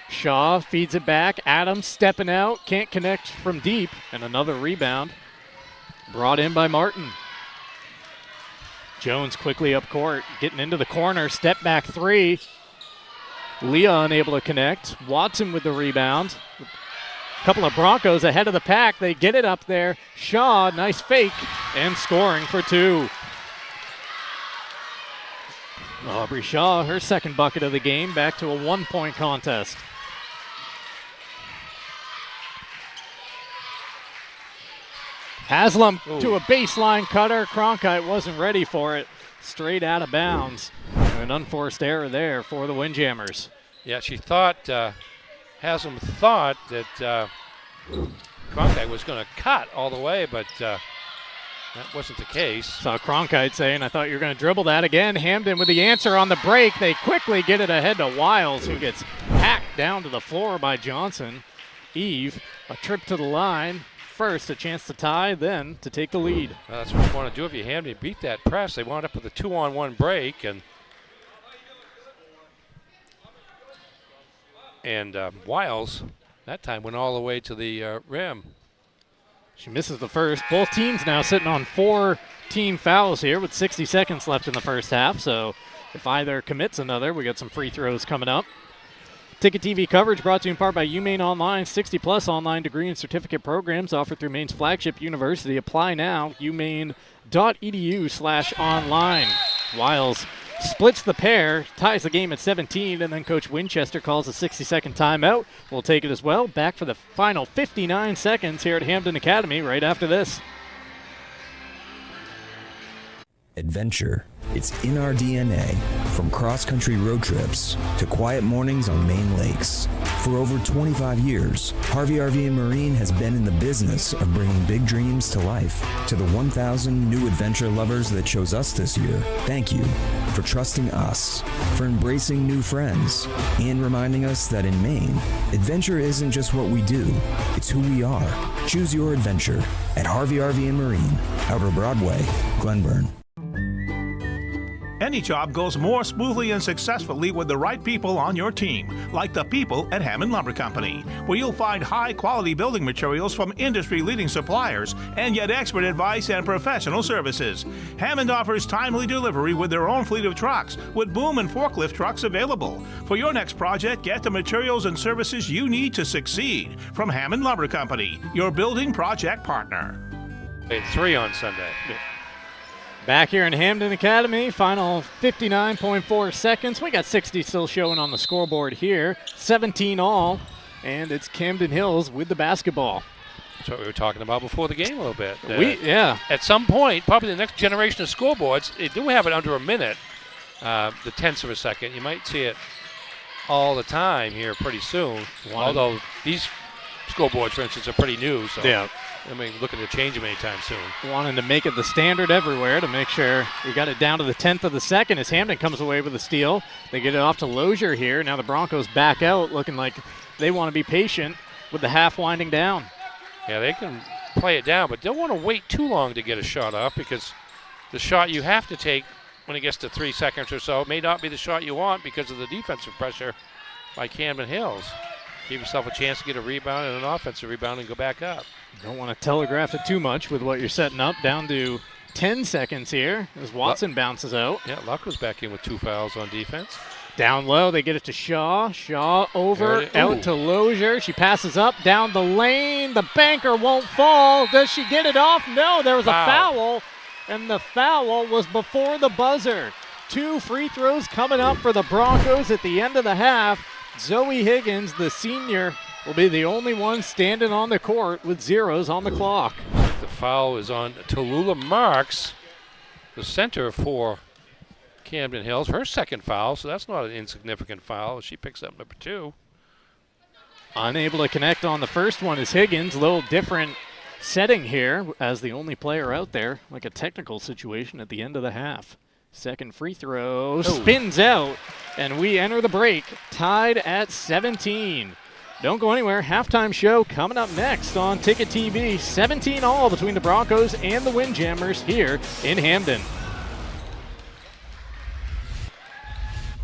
Shaw feeds it back. Adams stepping out. Can't connect from deep. And another rebound brought in by Martin. Jones quickly up court. Getting into the corner. Step back 3. Leah unable to connect. Watson with the rebound. A couple of Broncos ahead of the pack. They get it up there. Shaw, nice fake. And scoring for 2. Aubrey Shaw, her second bucket of the game, back to a 1-point contest. Haslam to a baseline cutter. Cronkite wasn't ready for it. Straight out of bounds. An unforced error there for the Windjammers. Yeah, she thought, Haslam thought that Cronkite was going to cut all the way, but that wasn't the case. Saw Cronkite saying, I thought you were going to dribble that again. Hampden with the answer on the break. They quickly get it ahead to Wiles, who gets hacked down to the floor by Johnson. Eve, a trip to the line. First, a chance to tie, then to take the lead. Well, that's what you want to do if you Hampden beat that press. They wound up with a 2-on-1 break, and Wiles that time went all the way to the rim. She misses the first. Both teams now sitting on 4 team fouls here with 60 seconds left in the first half. So if either commits another, we got some free throws coming up. Ticket TV coverage brought to you in part by UMaine Online. 60-plus online degree and certificate programs offered through Maine's flagship university. Apply now, umaine.edu/online. Wiles splits the pair, ties the game at 17, and then Coach Winchester calls a 60-second timeout. We'll take it as well. Back for the final 59 seconds here at Hampden Academy right after this. Adventure. It's in our DNA. From cross-country road trips to quiet mornings on Maine lakes. For over 25 years, Harvey RV and Marine has been in the business of bringing big dreams to life. To the 1,000 new adventure lovers that chose us this year, thank you for trusting us, for embracing new friends, and reminding us that in Maine, adventure isn't just what we do, it's who we are. Choose your adventure at Harvey RV and Marine, Outer Broadway, Glenburn. Any job goes more smoothly and successfully with the right people on your team, like the people at Hammond Lumber Company, where you'll find high-quality building materials from industry-leading suppliers and get expert advice and professional services. Hammond offers timely delivery with their own fleet of trucks, with boom and forklift trucks available. For your next project, get the materials and services you need to succeed from Hammond Lumber Company, your building project partner. 3 on Sunday. Back here in Hampden Academy, final 59.4 seconds. We got 60 still showing on the scoreboard here. 17 all, and it's Camden Hills with the basketball. That's what we were talking about before the game a little bit. Yeah. At some point, probably the next generation of scoreboards, they do have it under a minute, the tenths of a second. You might see it all the time here pretty soon. Although these scoreboards, for instance, are pretty new. So yeah. I mean, looking to change them anytime soon. Wanting to make it the standard everywhere to make sure we got it down to the 10th of the second as Hampden comes away with a steal. They get it off to Lozier here. Now the Broncos back out looking like they want to be patient with the half winding down. Yeah, they can play it down, but don't want to wait too long to get a shot off because the shot you have to take when it gets to 3 seconds or so may not be the shot you want because of the defensive pressure by Camden Hills. Give yourself a chance to get a rebound and an offensive rebound and go back up. Don't want to telegraph it too much with what you're setting up. Down to 10 seconds here as Watson bounces out. Yeah, Luck was back in with 2 fouls on defense. Down low, they get it to Shaw. Shaw over, out to Lozier. She passes up, down the lane. The banker won't fall. Does she get it off? No, there was a foul, and the foul was before the buzzer. 2 free throws coming up for the Broncos at the end of the half. Zoe Higgins, the senior, will be the only one standing on the court with zeros on the clock. The foul is on Tallulah Marks, the center for Camden Hills. Her second foul, so that's not an insignificant foul. She picks up number 2. Unable to connect on the first one is Higgins. A little different setting here as the only player out there, like a technical situation at the end of the half. Second free throw, spins out, and we enter the break tied at 17. Don't go anywhere. Halftime show coming up next on Ticket TV. 17 all between the Broncos and the Windjammers here in Hampden.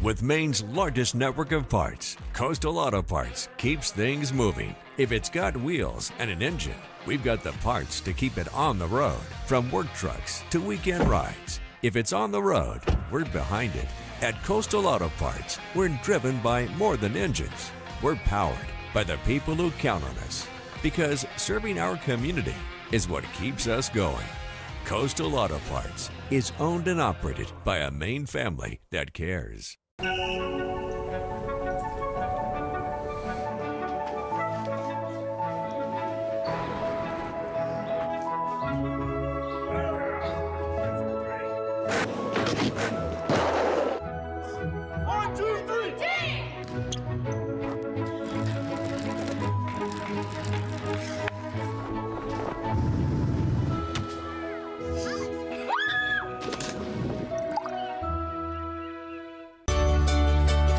With Maine's largest network of parts, Coastal Auto Parts keeps things moving. If it's got wheels and an engine, we've got the parts to keep it on the road, from work trucks to weekend rides. If it's on the road, we're behind it. At Coastal Auto Parts, we're driven by more than engines. We're powered by the people who count on us. Because serving our community is what keeps us going. Coastal Auto Parts is owned and operated by a Maine family that cares.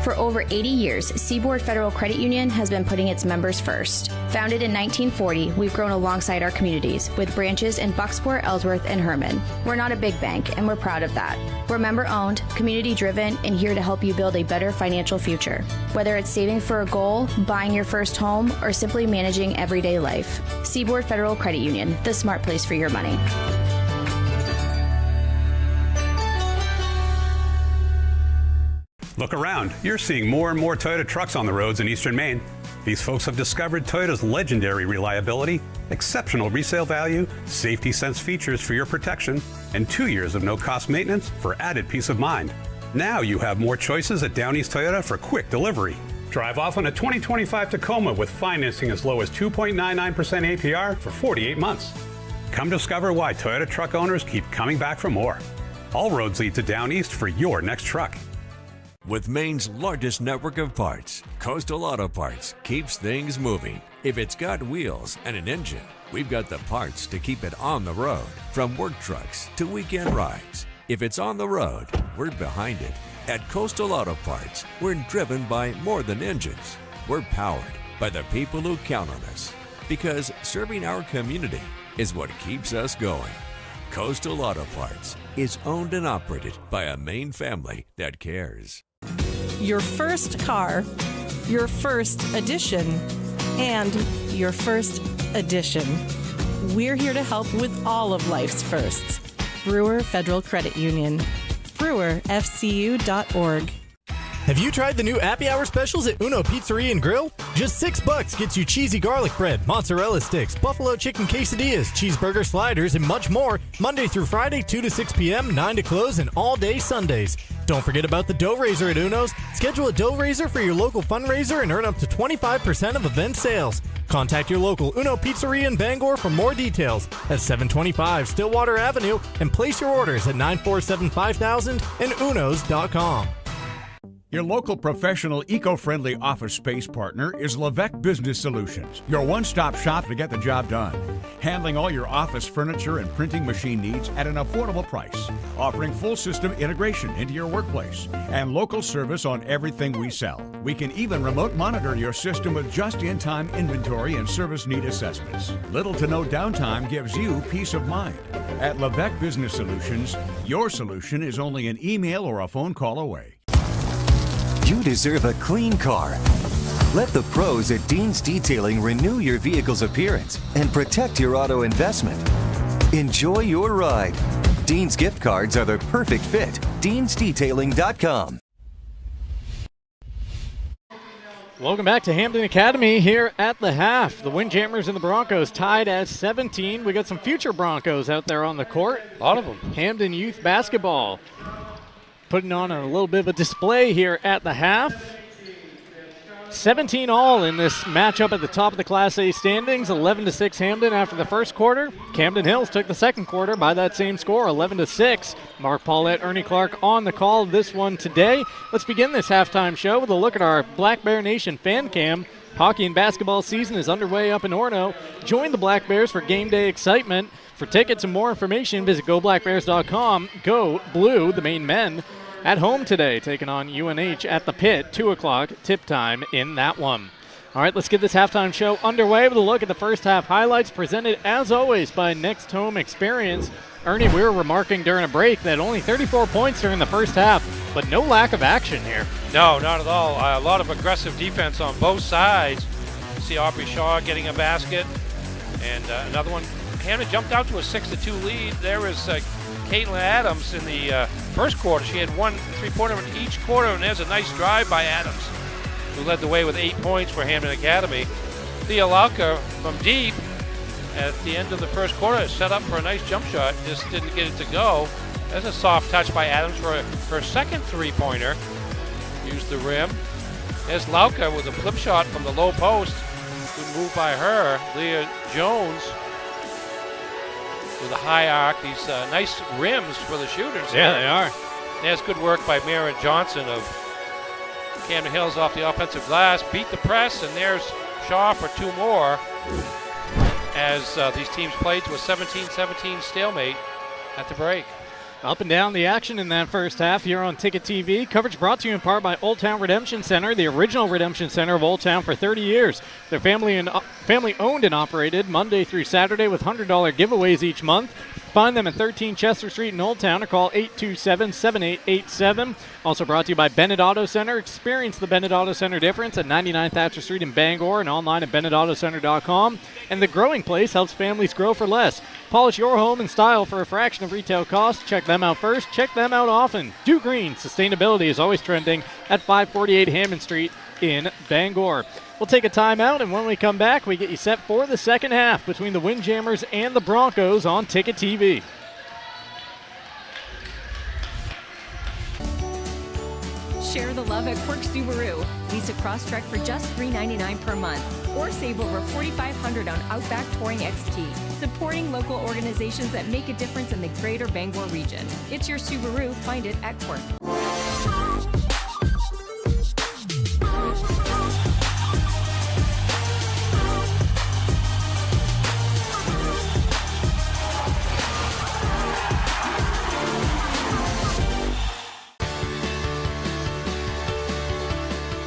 For over 80 years, Seaboard Federal Credit Union has been putting its members first. Founded in 1940, we've grown alongside our communities with branches in Bucksport, Ellsworth, and Herman. We're not a big bank, and we're proud of that. We're member-owned, community-driven, and here to help you build a better financial future. Whether it's saving for a goal, buying your first home, or simply managing everyday life. Seaboard Federal Credit Union, the smart place for your money. Look around. You're seeing more and more Toyota trucks on the roads in eastern Maine. These folks have discovered Toyota's legendary reliability, exceptional resale value, safety sense features for your protection, and 2 years of no-cost maintenance for added peace of mind. Now you have more choices at Down East Toyota for quick delivery. Drive off on a 2025 Tacoma with financing as low as 2.99% APR for 48 months. Come discover why Toyota truck owners keep coming back for more. All roads lead to Down East for your next truck. With Maine's largest network of parts, Coastal Auto Parts keeps things moving. If it's got wheels and an engine, we've got the parts to keep it on the road, from work trucks to weekend rides. If it's on the road, we're behind it. At Coastal Auto Parts, we're driven by more than engines. We're powered by the people who count on us. Because serving our community is what keeps us going. Coastal Auto Parts is owned and operated by a Maine family that cares. Your first car, your first edition, and your first edition. We're here to help with all of life's firsts. Brewer Federal Credit Union. BrewerFCU.org. Have you tried the new Happy Hour specials at Uno Pizzeria and Grill? Just $6 gets you cheesy garlic bread, mozzarella sticks, buffalo chicken quesadillas, cheeseburger sliders, and much more, Monday through Friday, 2 to 6 p.m., 9 to close, and all day Sundays. Don't forget about the dough raiser at Uno's. Schedule a dough raiser for your local fundraiser and earn up to 25% of event sales. Contact your local Uno Pizzeria in Bangor for more details at 725 Stillwater Avenue and place your orders at 947-5000 and unos.com. Your local professional eco-friendly office space partner is Levesque Business Solutions, your one-stop shop to get the job done. Handling all your office furniture and printing machine needs at an affordable price. Offering full system integration into your workplace and local service on everything we sell. We can even remote monitor your system with just-in-time inventory and service need assessments. Little to no downtime gives you peace of mind. At Levesque Business Solutions, your solution is only an email or a phone call away. You deserve a clean car. Let the pros at Dean's Detailing renew your vehicle's appearance and protect your auto investment. Enjoy your ride. Dean's gift cards are the perfect fit. DeansDetailing.com. Welcome back to Hampden Academy here at the half. The Windjammers and the Broncos tied at 17. We got some future Broncos out there on the court. A lot of them. Hampden youth basketball putting on a little bit of a display here at the half. 17 all in this matchup at the top of the Class A standings. 11-6 Hampden after the first quarter. Camden Hills took the second quarter by that same score, 11-6. Mark Paulette, Ernie Clark on the call of this one today. Let's begin this halftime show with a look at our Black Bear Nation fan cam. Hockey and basketball season is underway up in Orono. Join the Black Bears for game day excitement. For tickets and more information, visit goblackbears.com. Go Blue, the Maine men, at home today, taking on UNH at the Pit, 2 o'clock tip time in that one. All right, let's get this halftime show underway with a look at the first half highlights presented, as always, by Next Home Experience. Ernie, we were remarking during a break that only 34 points during the first half, but no lack of action here. No, not at all. A lot of aggressive defense on both sides. You see Aubrey Shaw getting a basket, and another one. Hampden jumped out to a 6-2 lead. There was Caitlin Adams in the first quarter. She had 1 3-pointer in each quarter, and there's a nice drive by Adams, who led the way with 8 points for Hampden Academy. Thea Lauka from deep at the end of the first quarter set up for a nice jump shot, just didn't get it to go. There's a soft touch by Adams for her second 3-pointer. Used the rim. There's Lauka with a flip shot from the low post. Good move by her. Leah Jones with a high arc. These nice rims for the shooters. Yeah, they are. There's good work by Mara Johnson of Camden Hills off the offensive glass. Beat the press, and there's Shaw for 2 more as these teams played to a 17-17 stalemate at the break. Up and down the action in that first half here on Ticket TV. Coverage brought to you in part by Old Town Redemption Center, the original redemption center of Old Town for 30 years. They're family owned and operated Monday through Saturday with $100 giveaways each month. Find them at 13 Chester Street in Old Town or call 827-7887. Also brought to you by Bennett Auto Center. Experience the Bennett Auto Center difference at 99 Thatcher Street in Bangor and online at BennettAutoCenter.com. And The Growing Place helps families grow for less. Polish your home in style for a fraction of retail cost. Check them out first. Check them out often. Do Green. Sustainability is always trending at 548 Hammond Street in Bangor. We'll take a timeout, and when we come back, we get you set for the second half between the Windjammers and the Broncos on Ticket TV. Share the love at Quirk Subaru. Lease a Crosstrek for just $399 per month, or save over $4,500 on Outback Touring XT. Supporting local organizations that make a difference in the greater Bangor region. It's your Subaru. Find it at Quirk.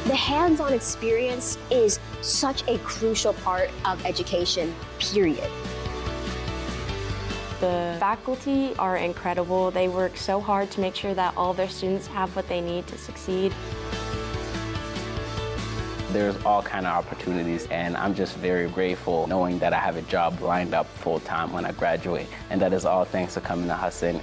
The hands-on experience is such a crucial part of education, period. The faculty are incredible. They work so hard to make sure that all their students have what they need to succeed. There's all kind of opportunities, and I'm just very grateful knowing that I have a job lined up full-time when I graduate, and that is all thanks to coming to Hudson.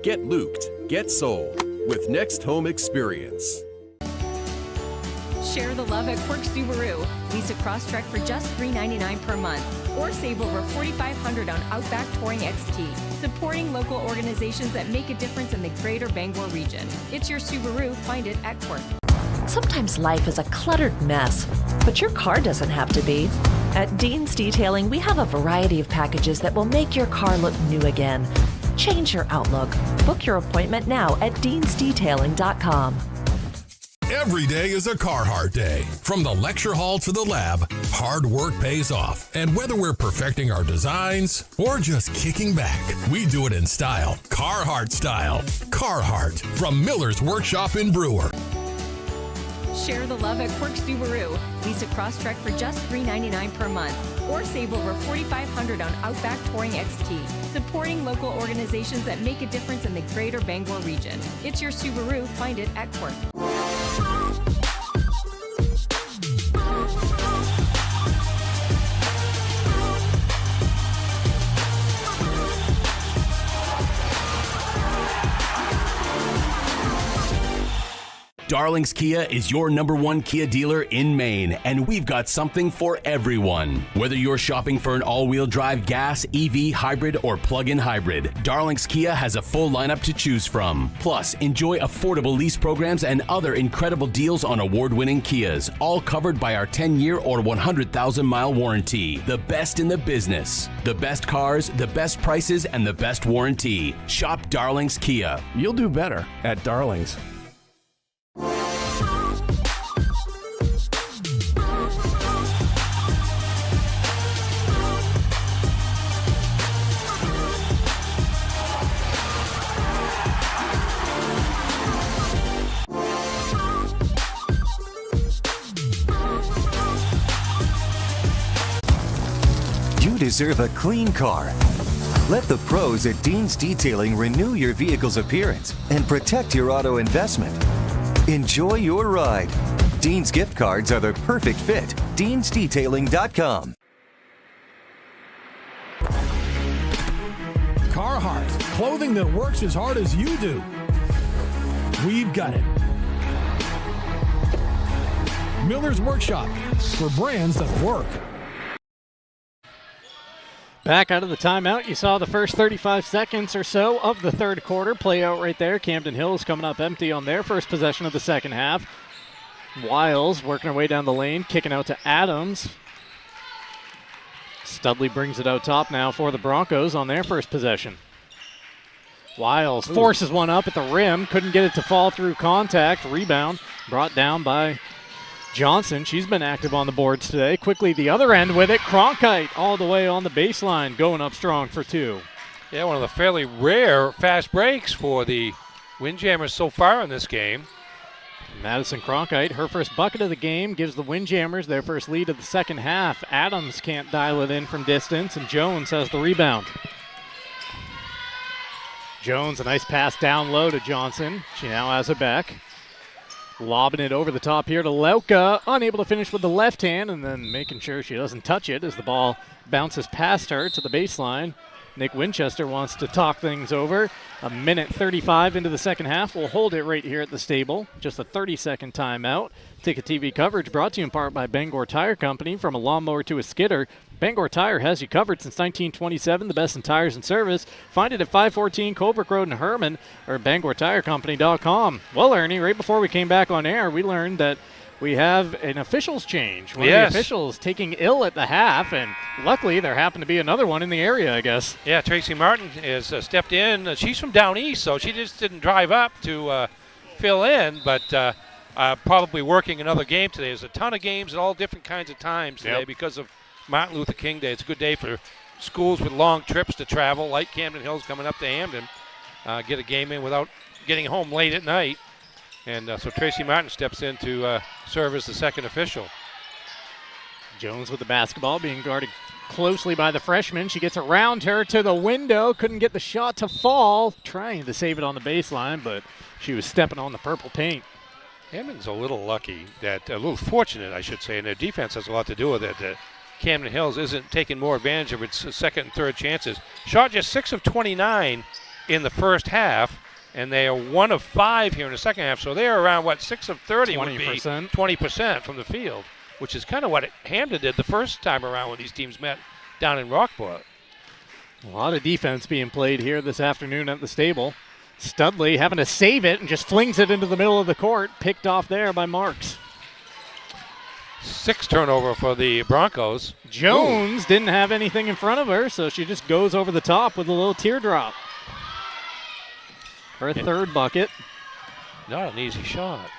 Get looped, get sold with Next Home Experience. Share the love at Quirk Subaru. Lease a Crosstrek for just $399 per month, or save over $4,500 on Outback Touring XT. Supporting local organizations that make a difference in the greater Bangor region. It's your Subaru. Find it at Quirk. Sometimes life is a cluttered mess, but your car doesn't have to be. At Dean's Detailing, we have a variety of packages that will make your car look new again. Change your outlook. Book your appointment now at deansdetailing.com. Every day is a Carhartt day. From the lecture hall to the lab, hard work pays off. And whether we're perfecting our designs or just kicking back, we do it in style. Carhartt style. Carhartt from Miller's Workshop in Brewer. Share the love at Quirk Subaru. Lease a Crosstrek for just $399 per month, or save over $4,500 on Outback Touring XT. Supporting local organizations that make a difference in the greater Bangor region. It's your Subaru. Find it at Quirk. Darling's Kia is your #1 Kia dealer in Maine, and we've got something for everyone. Whether you're shopping for an all-wheel drive gas, EV, hybrid, or plug-in hybrid, Darling's Kia has a full lineup to choose from. Plus, enjoy affordable lease programs and other incredible deals on award-winning Kias, all covered by our 10-year or 100,000-mile warranty. The best in the business. The best cars, the best prices, and the best warranty. Shop Darling's Kia. You'll do better at Darling's. You deserve a clean car. Let the pros at Dean's Detailing renew your vehicle's appearance and protect your auto investment. Enjoy your ride. Dean's gift cards are the perfect fit. DeansDetailing.com. Carhartt, clothing that works as hard as you do. We've got it. Miller's Workshop, for brands that work. Back out of the timeout, you saw the first 35 seconds or so of the third quarter play out right there. Camden Hills coming up empty on their first possession of the second half. Wiles working her way down the lane, kicking out to Adams. Studley brings it out top now for the Broncos on their first possession. Wiles forces one up at the rim, couldn't get it to fall through contact. Rebound brought down by Johnson. She's been active on the boards today. Quickly the other end with it. Cronkite all the way on the baseline, going up strong for two. Yeah, one of the fairly rare fast breaks for the Windjammers so far in this game. Madison Cronkite, her first bucket of the game, gives the Windjammers their first lead of the second half. Adams can't dial it in from distance, and Jones has the rebound. Jones, a nice pass down low to Johnson. She now has it back. Lobbing it over the top here to Lauka, unable to finish with the left hand, and then making sure she doesn't touch it as the ball bounces past her to the baseline. Nick Winchester wants to talk things over. A minute 35 into the second half. We'll hold it right here at the stable. Just a 30-second timeout. Ticket TV coverage brought to you in part by Bangor Tire Company. From a lawnmower to a skidder, Bangor Tire has you covered since 1927. The best in tires and service. Find it at 514 Colebrook Road in Herman or BangorTireCompany.com. Well, Ernie, right before we came back on air, we learned that we have an officials change. One of the officials taking ill at the half, and luckily there happened to be another one in the area, I guess. Yeah, Tracy Martin has stepped in. She's from down east, so she just didn't drive up to fill in, but probably working another game today. There's a ton of games at all different kinds of times today because of Martin Luther King Day. It's a good day for schools with long trips to travel, like Camden Hills coming up to Hampden. get a game in without getting home late at night. And so Tracy Martin steps in to serve as the second official. Jones with the basketball, being guarded closely by the freshman. She gets around her to the window, couldn't get the shot to fall, trying to save it on the baseline, but she was stepping on the purple paint. Hampden's a little lucky, a little fortunate, I should say, and their defense has a lot to do with it. Camden Hills isn't taking more advantage of its second and third chances. Shot just 6 of 29 in the first half, and they are 1 of 5 here in the second half, so they're around, 6 of 30 20%. would be 20% from the field, which is kind of what Hampden did the first time around when these teams met down in Rockport. A lot of defense being played here this afternoon at the stable. Studley having to save it and just flings it into the middle of the court, picked off there by Marks. 6 turnover for the Broncos. Jones didn't have anything in front of her, so she just goes over the top with a little teardrop. Her third bucket. Not an easy shot.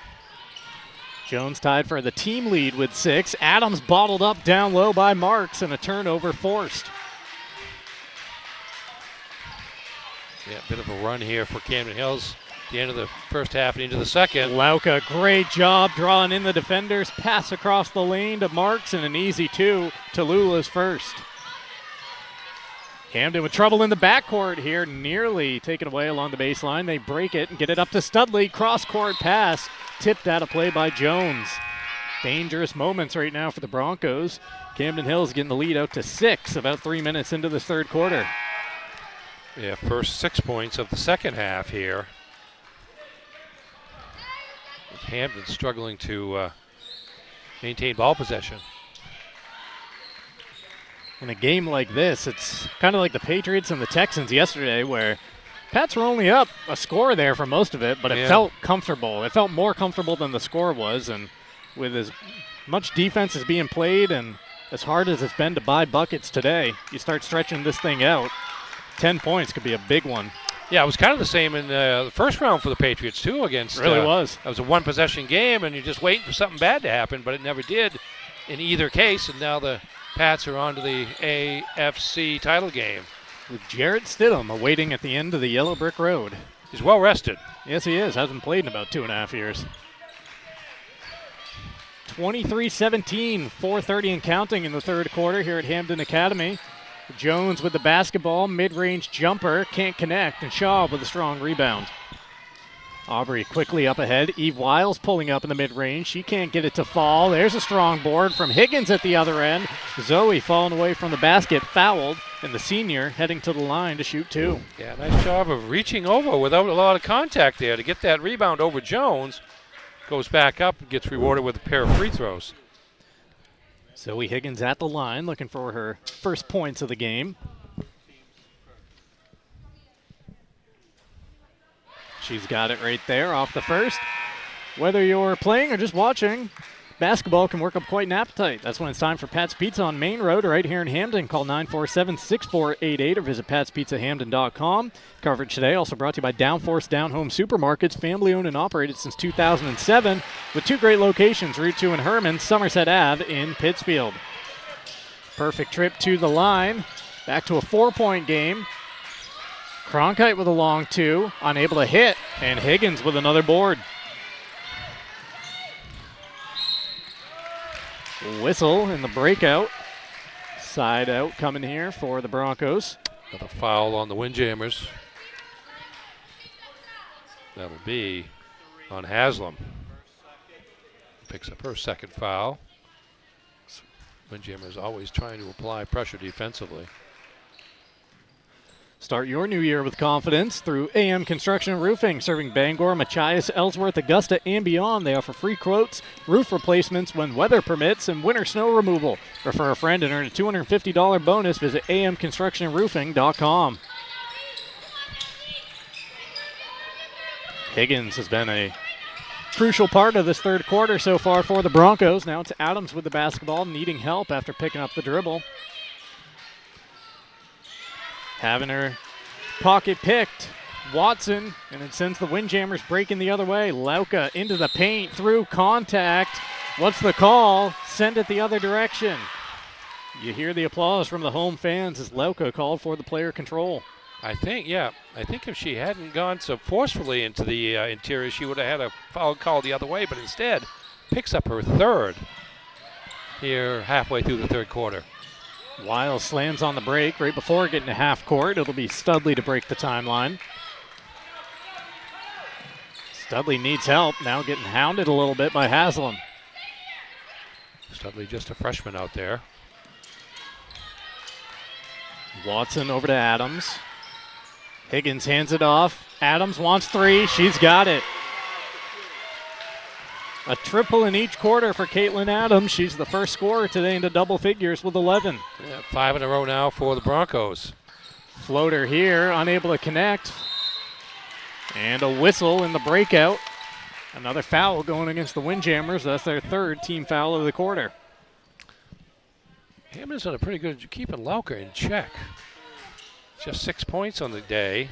Jones tied for the team lead with 6. Adams bottled up down low by Marks, and a turnover forced. Yeah, a bit of a run here for Camden Hills. The end of the first half and into the second. Lauka, great job drawing in the defenders. Pass across the lane to Marks, and an easy 2 to Lula's first. Hampden with trouble in the backcourt here, nearly taken away along the baseline. They break it and get it up to Studley. Cross-court pass, tipped out of play by Jones. Dangerous moments right now for the Broncos. Camden Hills getting the lead out to 6, about 3 minutes into the third quarter. Yeah, first 6 points of the second half here. Hampden struggling to maintain ball possession. In a game like this, it's kind of like the Patriots and the Texans yesterday, where Pats were only up a score there for most of it, but it felt comfortable. It felt more comfortable than the score was, and with as much defense as being played and as hard as it's been to buy buckets today, you start stretching this thing out. 10 points could be a big one. Yeah, it was kind of the same in the first round for the Patriots, too, against... It really was. That was a one-possession game, and you're just waiting for something bad to happen, but it never did in either case, and now the Pats are on to the AFC title game. With Jarrett Stidham awaiting at the end of the Yellow Brick Road. He's well rested. Yes, he is. Hasn't played in about 2.5 years. 23-17, 4:30 and counting in the third quarter here at Hampden Academy. Jones with the basketball, mid-range jumper, can't connect, and Shaw with a strong rebound. Aubrey quickly up ahead. Eve Wiles pulling up in the mid-range. She can't get it to fall. There's a strong board from Higgins at the other end. Zoe falling away from the basket, fouled, and the senior heading to the line to shoot 2. Yeah, nice job of reaching over without a lot of contact there to get that rebound over Jones. Goes back up and gets rewarded with a pair of free throws. Zoe Higgins at the line, looking for her first points of the game. She's got it right there off the first. Whether you're playing or just watching, basketball can work up quite an appetite. That's when it's time for Pat's Pizza on Main Road right here in Hampden. Call 947-6488 or visit patspizzahampden.com. Coverage today also brought to you by Downforce Down Home Supermarkets, family owned and operated since 2007, with 2 great locations, Route 2 in Herman, Somerset Ave in Pittsfield. Perfect trip to the line. Back to a 4-point game. Cronkite with a long 2, unable to hit, and Higgins with another board. Whistle in the breakout. Side out coming here for the Broncos. Another foul on the Windjammers. That'll be on Haslam. Picks up her second foul. Windjammers always trying to apply pressure defensively. Start your new year with confidence through AM Construction and Roofing, serving Bangor, Machias, Ellsworth, Augusta, and beyond. They offer free quotes, roof replacements when weather permits, and winter snow removal. Refer a friend and earn a $250 bonus. Visit amconstructionandroofing.com. Higgins has been a crucial part of this third quarter so far for the Broncos. Now it's Adams with the basketball, needing help after picking up the dribble. Having her pocket picked. Watson, and it sends the Windjammers breaking the other way. Lauka into the paint, through contact. What's the call? Send it the other direction. You hear the applause from the home fans as Lauka called for the player control. I think if she hadn't gone so forcefully into the interior, she would have had a foul call the other way, but instead picks up her third here halfway through the third quarter. Wiles slams on the break right before getting to half court. It'll be Studley to break the timeline. Studley needs help, now getting hounded a little bit by Haslam. Studley just a freshman out there. Watson over to Adams. Higgins hands it off. Adams wants three. She's got it. A triple in each quarter for Caitlin Adams. She's the first scorer today into double figures with 11. Yeah, 5 in a row now for the Broncos. Floater here, unable to connect. And a whistle in the breakout. Another foul going against the Windjammers. That's their third team foul of the quarter. Hampden's done a pretty good keeping Lauker in check. Just 6 points on the day.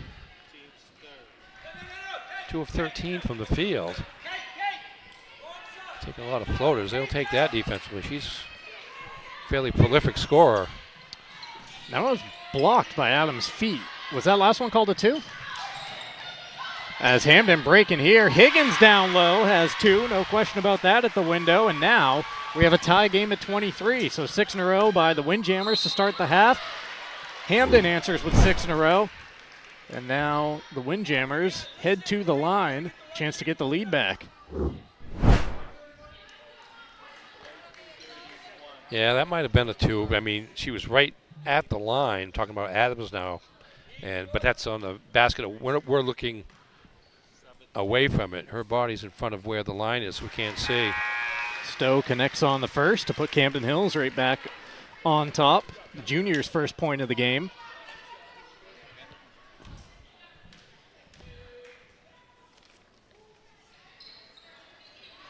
2 of 13 from the field. Taking a lot of floaters. They'll take that defensively. She's a fairly prolific scorer. That was blocked by Adams' feet. Was that last one called a 2? As Hampden breaking here. Higgins down low has 2. No question about that at the window. And now we have a tie game at 23. So 6 in a row by the Windjammers to start the half. Hampden answers with 6 in a row. And now the Windjammers head to the line. Chance to get the lead back. Yeah, that might have been a 2. I mean, she was right at the line, talking about Adams now. But that's on the basket. We're looking away from it. Her body's in front of where the line is. We can't see. Stowe connects on the first to put Camden Hills right back on top. The juniors' first point of the game.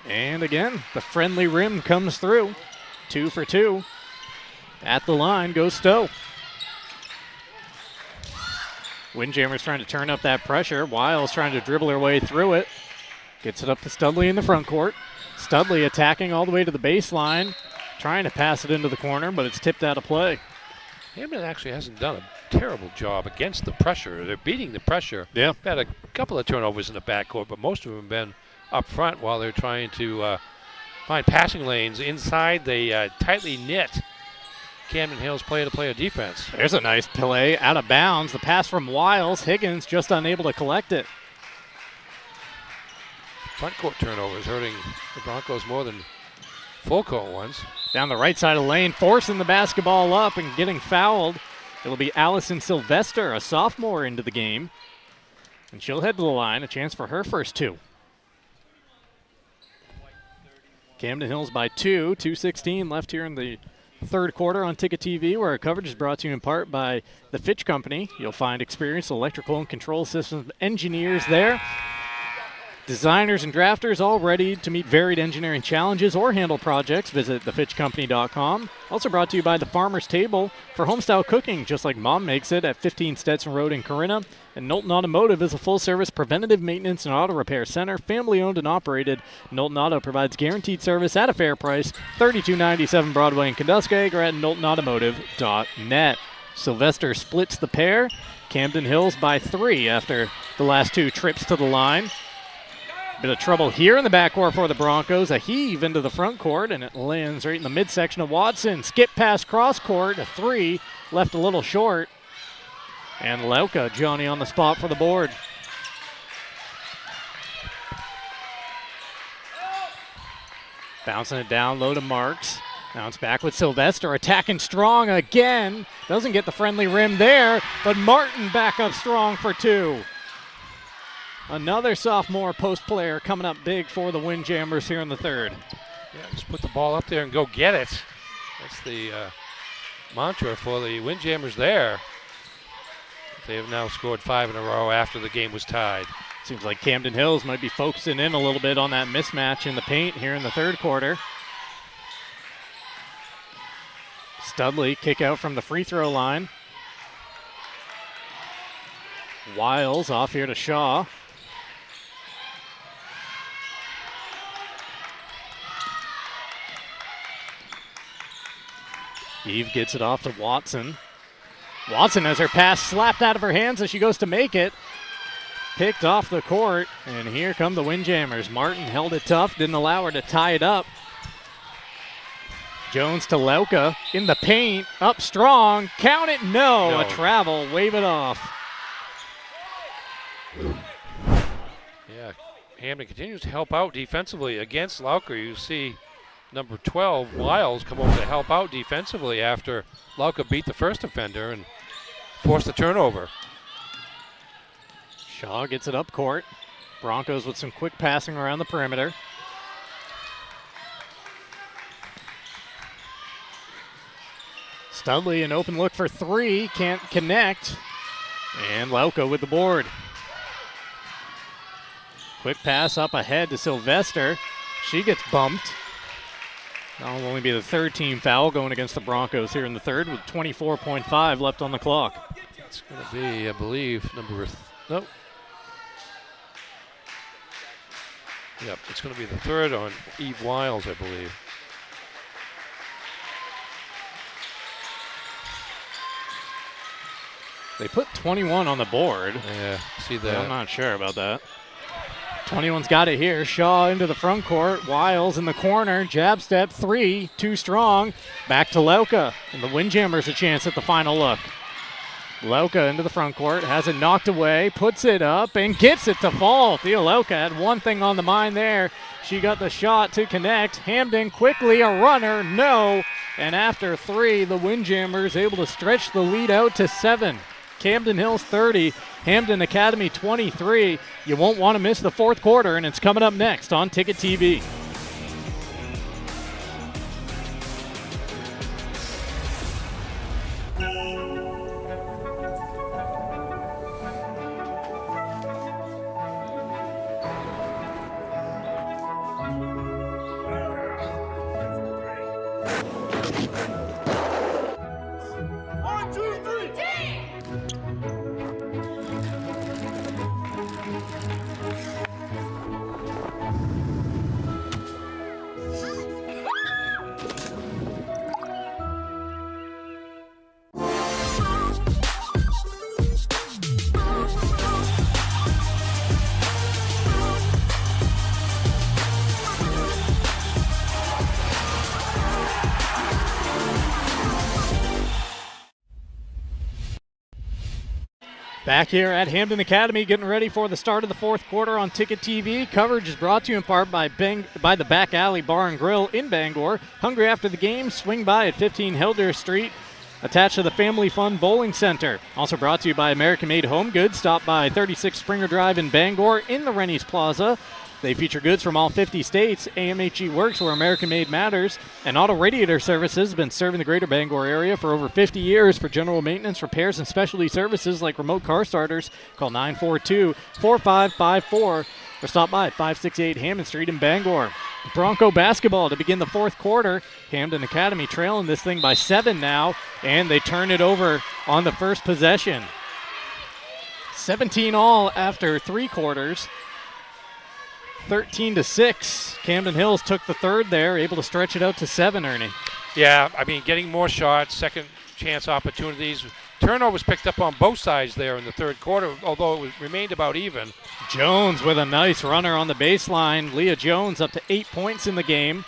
And again, the friendly rim comes through. 2 for 2. At the line goes Stowe. Windjammers trying to turn up that pressure. Wiles trying to dribble her way through it. Gets it up to Studley in the front court. Studley attacking all the way to the baseline. Trying to pass it into the corner, but it's tipped out of play. Hampden actually hasn't done a terrible job against the pressure. They're beating the pressure. Yeah. Had a couple of turnovers in the backcourt, but most of them have been up front while they're trying to find passing lanes inside the tightly knit Camden Hills player-to-player defense. There's a nice play out of bounds. The pass from Wiles. Higgins just unable to collect it. Front court turnovers hurting the Broncos more than full court ones. Down the right side of the lane, forcing the basketball up and getting fouled. It'll be Allison Sylvester, a sophomore, into the game. And she'll head to the line, a chance for her first 2. Camden Hills by 2, 2:16 left here in the third quarter on Ticket TV, where our coverage is brought to you in part by the Fitch Company. You'll find experienced electrical and control systems engineers there. Designers and drafters all ready to meet varied engineering challenges or handle projects. Visit thefitchcompany.com. Also brought to you by the Farmer's Table for homestyle cooking, just like Mom makes it at 15 Stetson Road in Corinna. And Knowlton Automotive is a full-service preventative maintenance and auto repair center, family-owned and operated. Knowlton Auto provides guaranteed service at a fair price. 3297 Broadway in Kenduskeag or at knowltonautomotive.net. Sylvester splits the pair. Camden Hills by 3 after the last 2 trips to the line. Bit of trouble here in the backcourt for the Broncos. A heave into the front court, and it lands right in the midsection of Watson. Skip past cross court, a 3, left a little short. And Lauka, Johnny on the spot for the board. Bouncing it down low to Marks. Now it's back with Sylvester, attacking strong again. Doesn't get the friendly rim there, but Martin back up strong for 2. Another sophomore post player coming up big for the Windjammers here in the third. Yeah, just put the ball up there and go get it. That's the mantra for the Windjammers there. They have now scored 5 in a row after the game was tied. Seems like Camden Hills might be focusing in a little bit on that mismatch in the paint here in the third quarter. Studley kick out from the free throw line. Wiles off here to Shaw. Eve gets it off to Watson. Watson has her pass slapped out of her hands as she goes to make it. Picked off the court, and here come the Windjammers. Martin held it tough, didn't allow her to tie it up. Jones to Lauka in the paint, up strong, count it, no. A travel, wave it off. Yeah, Hampden continues to help out defensively against Lauka. You see number 12, Wiles, come over to help out defensively after Lauka beat the first offender and forced the turnover. Shaw gets it up court. Broncos with some quick passing around the perimeter. Studley, an open look for three, can't connect. And Lauka with the board. Quick pass up ahead to Sylvester. She gets bumped. That'll only be the third team foul going against the Broncos here in the third with 24.5 left on the clock. It's going to be, I believe, nope. Yep, it's going to be the third on Eve Wiles, I believe. They put 21 on the board. Yeah, see that. I'm not sure about that. 21's got it here. Shaw into the front court. Wiles in the corner. Jab step, three, too strong. Back to Lauka. And the Windjammers a chance at the final look. Lauka into the front court, has it knocked away, puts it up, and gets it to fall. Thea Lauka had one thing on the mind there. She got the shot to connect. Hampden quickly, a runner, no. And after three, the Windjammers able to stretch the lead out to 7. Camden Hills 30, Hampden Academy 23. You won't want to miss the fourth quarter, and it's coming up next on Ticket TV. Back here at Hampden Academy, getting ready for the start of the fourth quarter on Ticket TV. Coverage is brought to you in part by the Back Alley Bar and Grill in Bangor. Hungry after the game? Swing by at 15 Hilder Street, attached to the Family Fun Bowling Center. Also brought to you by American Made Home Goods. Stop by 36 Springer Drive in Bangor in the Rennie's Plaza. They feature goods from all 50 states. AMHE Works, where American made matters. And Auto Radiator Services has been serving the greater Bangor area for over 50 years. For general maintenance, repairs, and specialty services like remote car starters, call 942-4554 or stop by at 568 Hammond Street in Bangor. Bronco basketball to begin the fourth quarter. Hampden Academy trailing this thing by 7 now, and they turn it over on the first possession. 17 all after 3 quarters. 13-6. Camden Hills took the third there, able to stretch it out to 7, Ernie. Yeah, I mean, getting more shots, second chance opportunities. Turnovers picked up on both sides there in the third quarter, although it remained about even. Jones with a nice runner on the baseline. Leah Jones up to 8 points in the game.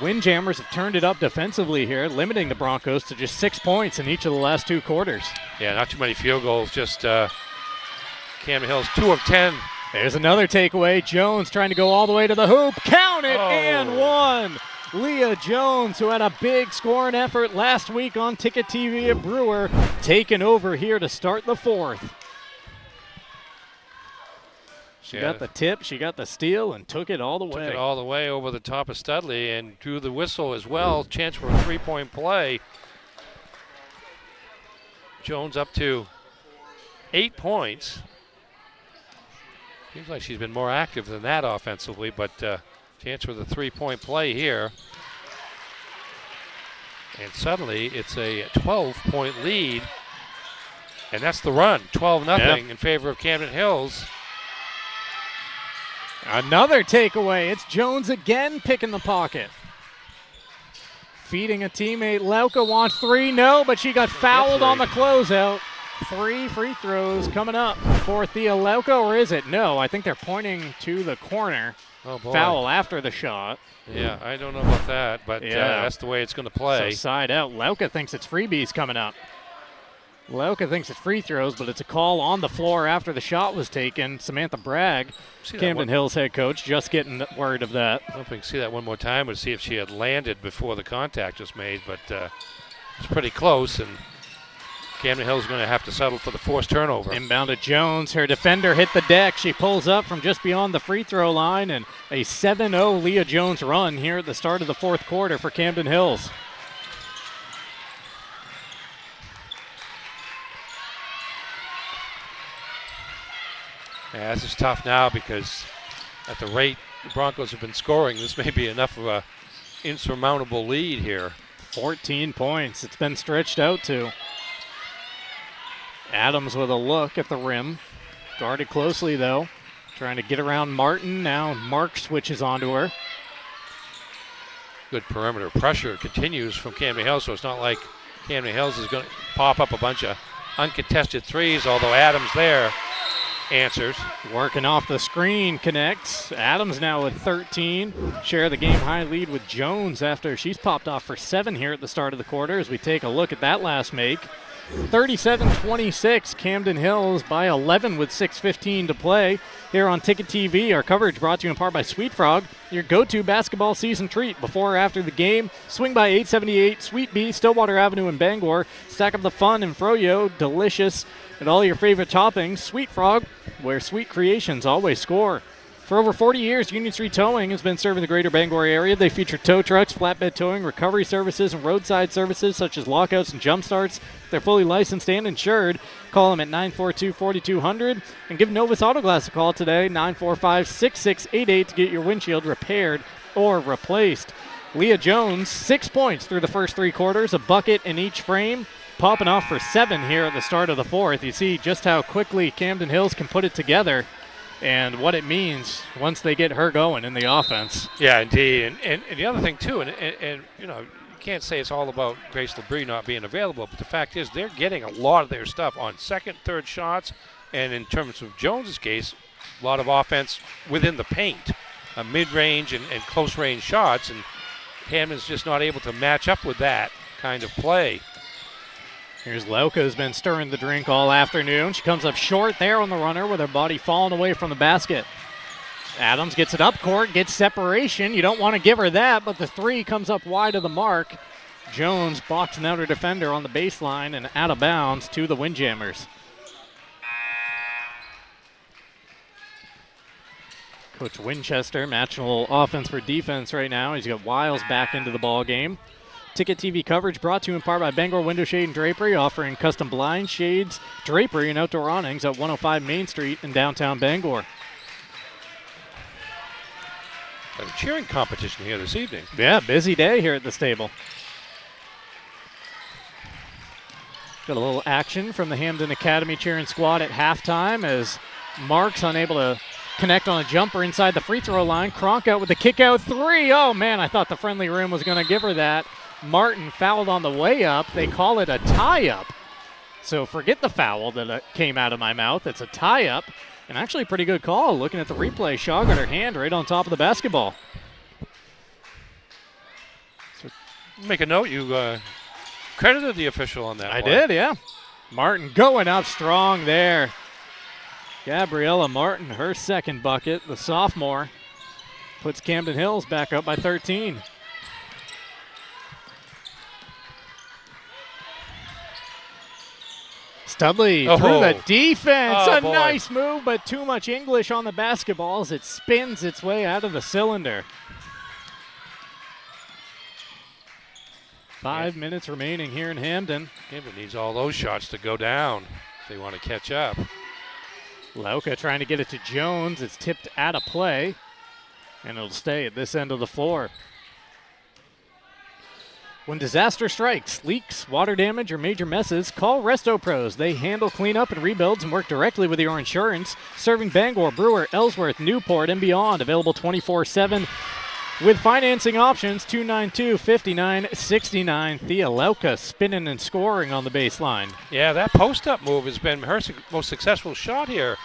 Windjammers have turned it up defensively here, limiting the Broncos to just 6 points in each of the last 2 quarters. Yeah, not too many field goals, just Camden Hills 2 of 10. There's another takeaway. Jones trying to go all the way to the hoop. Count it, and one. Leah Jones, who had a big scoring effort last week on Ticket TV at Brewer, taking over here to start the fourth. She got the tip, she got the steal, and took it all the way. Took it all the way over the top of Studley and drew the whistle as well. Chance for a three-point play. Jones up to 8 points. Seems like she's been more active than that offensively, but chance for the three-point play here. And suddenly it's a 12-point lead, and that's the run, 12-0 in favor of Camden Hills. Another takeaway. It's Jones again picking the pocket. feeding a teammate. Lauka wants 3. No, but she got fouled on the closeout. 3 free throws coming up for Thea Lauka, or is it? No, I think they're pointing to the corner. Oh, boy. Foul after the shot. Yeah, I don't know about that, but that's the way it's going to play. So side out. Lauka thinks it's freebies coming up. Lauka thinks it's free throws, but it's a call on the floor after the shot was taken. Samantha Bragg, Camden Hills head coach, just getting word of that. I don't know if we can see that one more time to see if she had landed before the contact was made, but it's pretty close, and Camden Hills is going to have to settle for the forced turnover. Inbound to Jones. Her defender hit the deck. She pulls up from just beyond the free throw line, and a 7-0 Leah Jones run here at the start of the fourth quarter for Camden Hills. Yeah, this is tough now because at the rate the Broncos have been scoring, this may be enough of a insurmountable lead here. 14 points. It's been stretched out to. Adams with a look at the rim. Guarded closely, though. Trying to get around Martin. Now Mark switches onto her. Good perimeter pressure continues from Camden Hills, so it's not like Camden Hills is going to pop up a bunch of uncontested threes, although Adams there answers. Working off the screen, connects. Adams now with 13. Share the game high lead with Jones after she's popped off for 7 here at the start of the quarter as we take a look at that last make. 37-26, Camden Hills by 11 with 6:15 to play. Here on Ticket TV, our coverage brought to you in part by Sweet Frog, your go-to basketball season treat. Before or after the game, swing by 878 Sweet Bee, Stillwater Avenue in Bangor. Stack up the fun and froyo, delicious, and all your favorite toppings. Sweet Frog, where sweet creations always score. For over 40 years, Union Street Towing has been serving the greater Bangor area. They feature tow trucks, flatbed towing, recovery services, and roadside services such as lockouts and jump starts. They're fully licensed and insured. Call them at 942-4200 and give Novus Autoglass a call today, 945-6688, to get your windshield repaired or replaced. Leah Jones, 6 points through the first 3 quarters, a bucket in each frame. Popping off for 7 here at the start of the fourth. You see just how quickly Camden Hills can put it together and what it means once they get her going in the offense. Yeah, indeed. And the other thing, too, and you know, you can't say it's all about Grace LeBrie not being available, but the fact is they're getting a lot of their stuff on second, third shots, and in terms of Jones's case, a lot of offense within the paint, mid-range and close-range shots, and Hampden's just not able to match up with that kind of play. Here's Lauka, who's been stirring the drink all afternoon. She comes up short there on the runner with her body falling away from the basket. Adams gets it up court, gets separation. You don't want to give her that, but the 3 comes up wide of the mark. Jones boxing out her defender on the baseline and out of bounds to the Windjammers. Coach Winchester matching a little offense for defense right now. He's got Wiles back into the ball game. Ticket TV coverage brought to you in part by Bangor Window Shade and Drapery, offering custom blinds, shades, drapery, and outdoor awnings at 105 Main Street in downtown Bangor. Got a cheering competition here this evening. Yeah, busy day here at the stable. Got a little action from the Hampden Academy cheering squad at halftime as Mark's unable to connect on a jumper inside the free throw line. Kronk out with the kick out 3. Oh man, I thought the friendly rim was going to give her that. Martin fouled on the way up. They call it a tie-up. So forget the foul that came out of my mouth. It's a tie-up. And actually a pretty good call. Looking at the replay, Shaw got her hand right on top of the basketball. So make a note, you credited the official on that I play. did, yeah. Martin going up strong there. Gabriella Martin, her second bucket, the sophomore, puts Camden Hills back up by 13. Studley through the defense. A nice move, but too much English on the basketball as it spins its way out of the cylinder. 5 minutes remaining here in Hampden. Hampden needs all those shots to go down if they want to catch up. Lauka trying to get it to Jones. It's tipped out of play, and it'll stay at this end of the floor. When disaster strikes, leaks, water damage, or major messes, call Resto Pros. They handle cleanup and rebuilds and work directly with your insurance. Serving Bangor, Brewer, Ellsworth, Newport, and beyond. Available 24/7 with financing options, 292-5969. Thea Lauka spinning and scoring on the baseline. Yeah, that post-up move has been her most successful shot here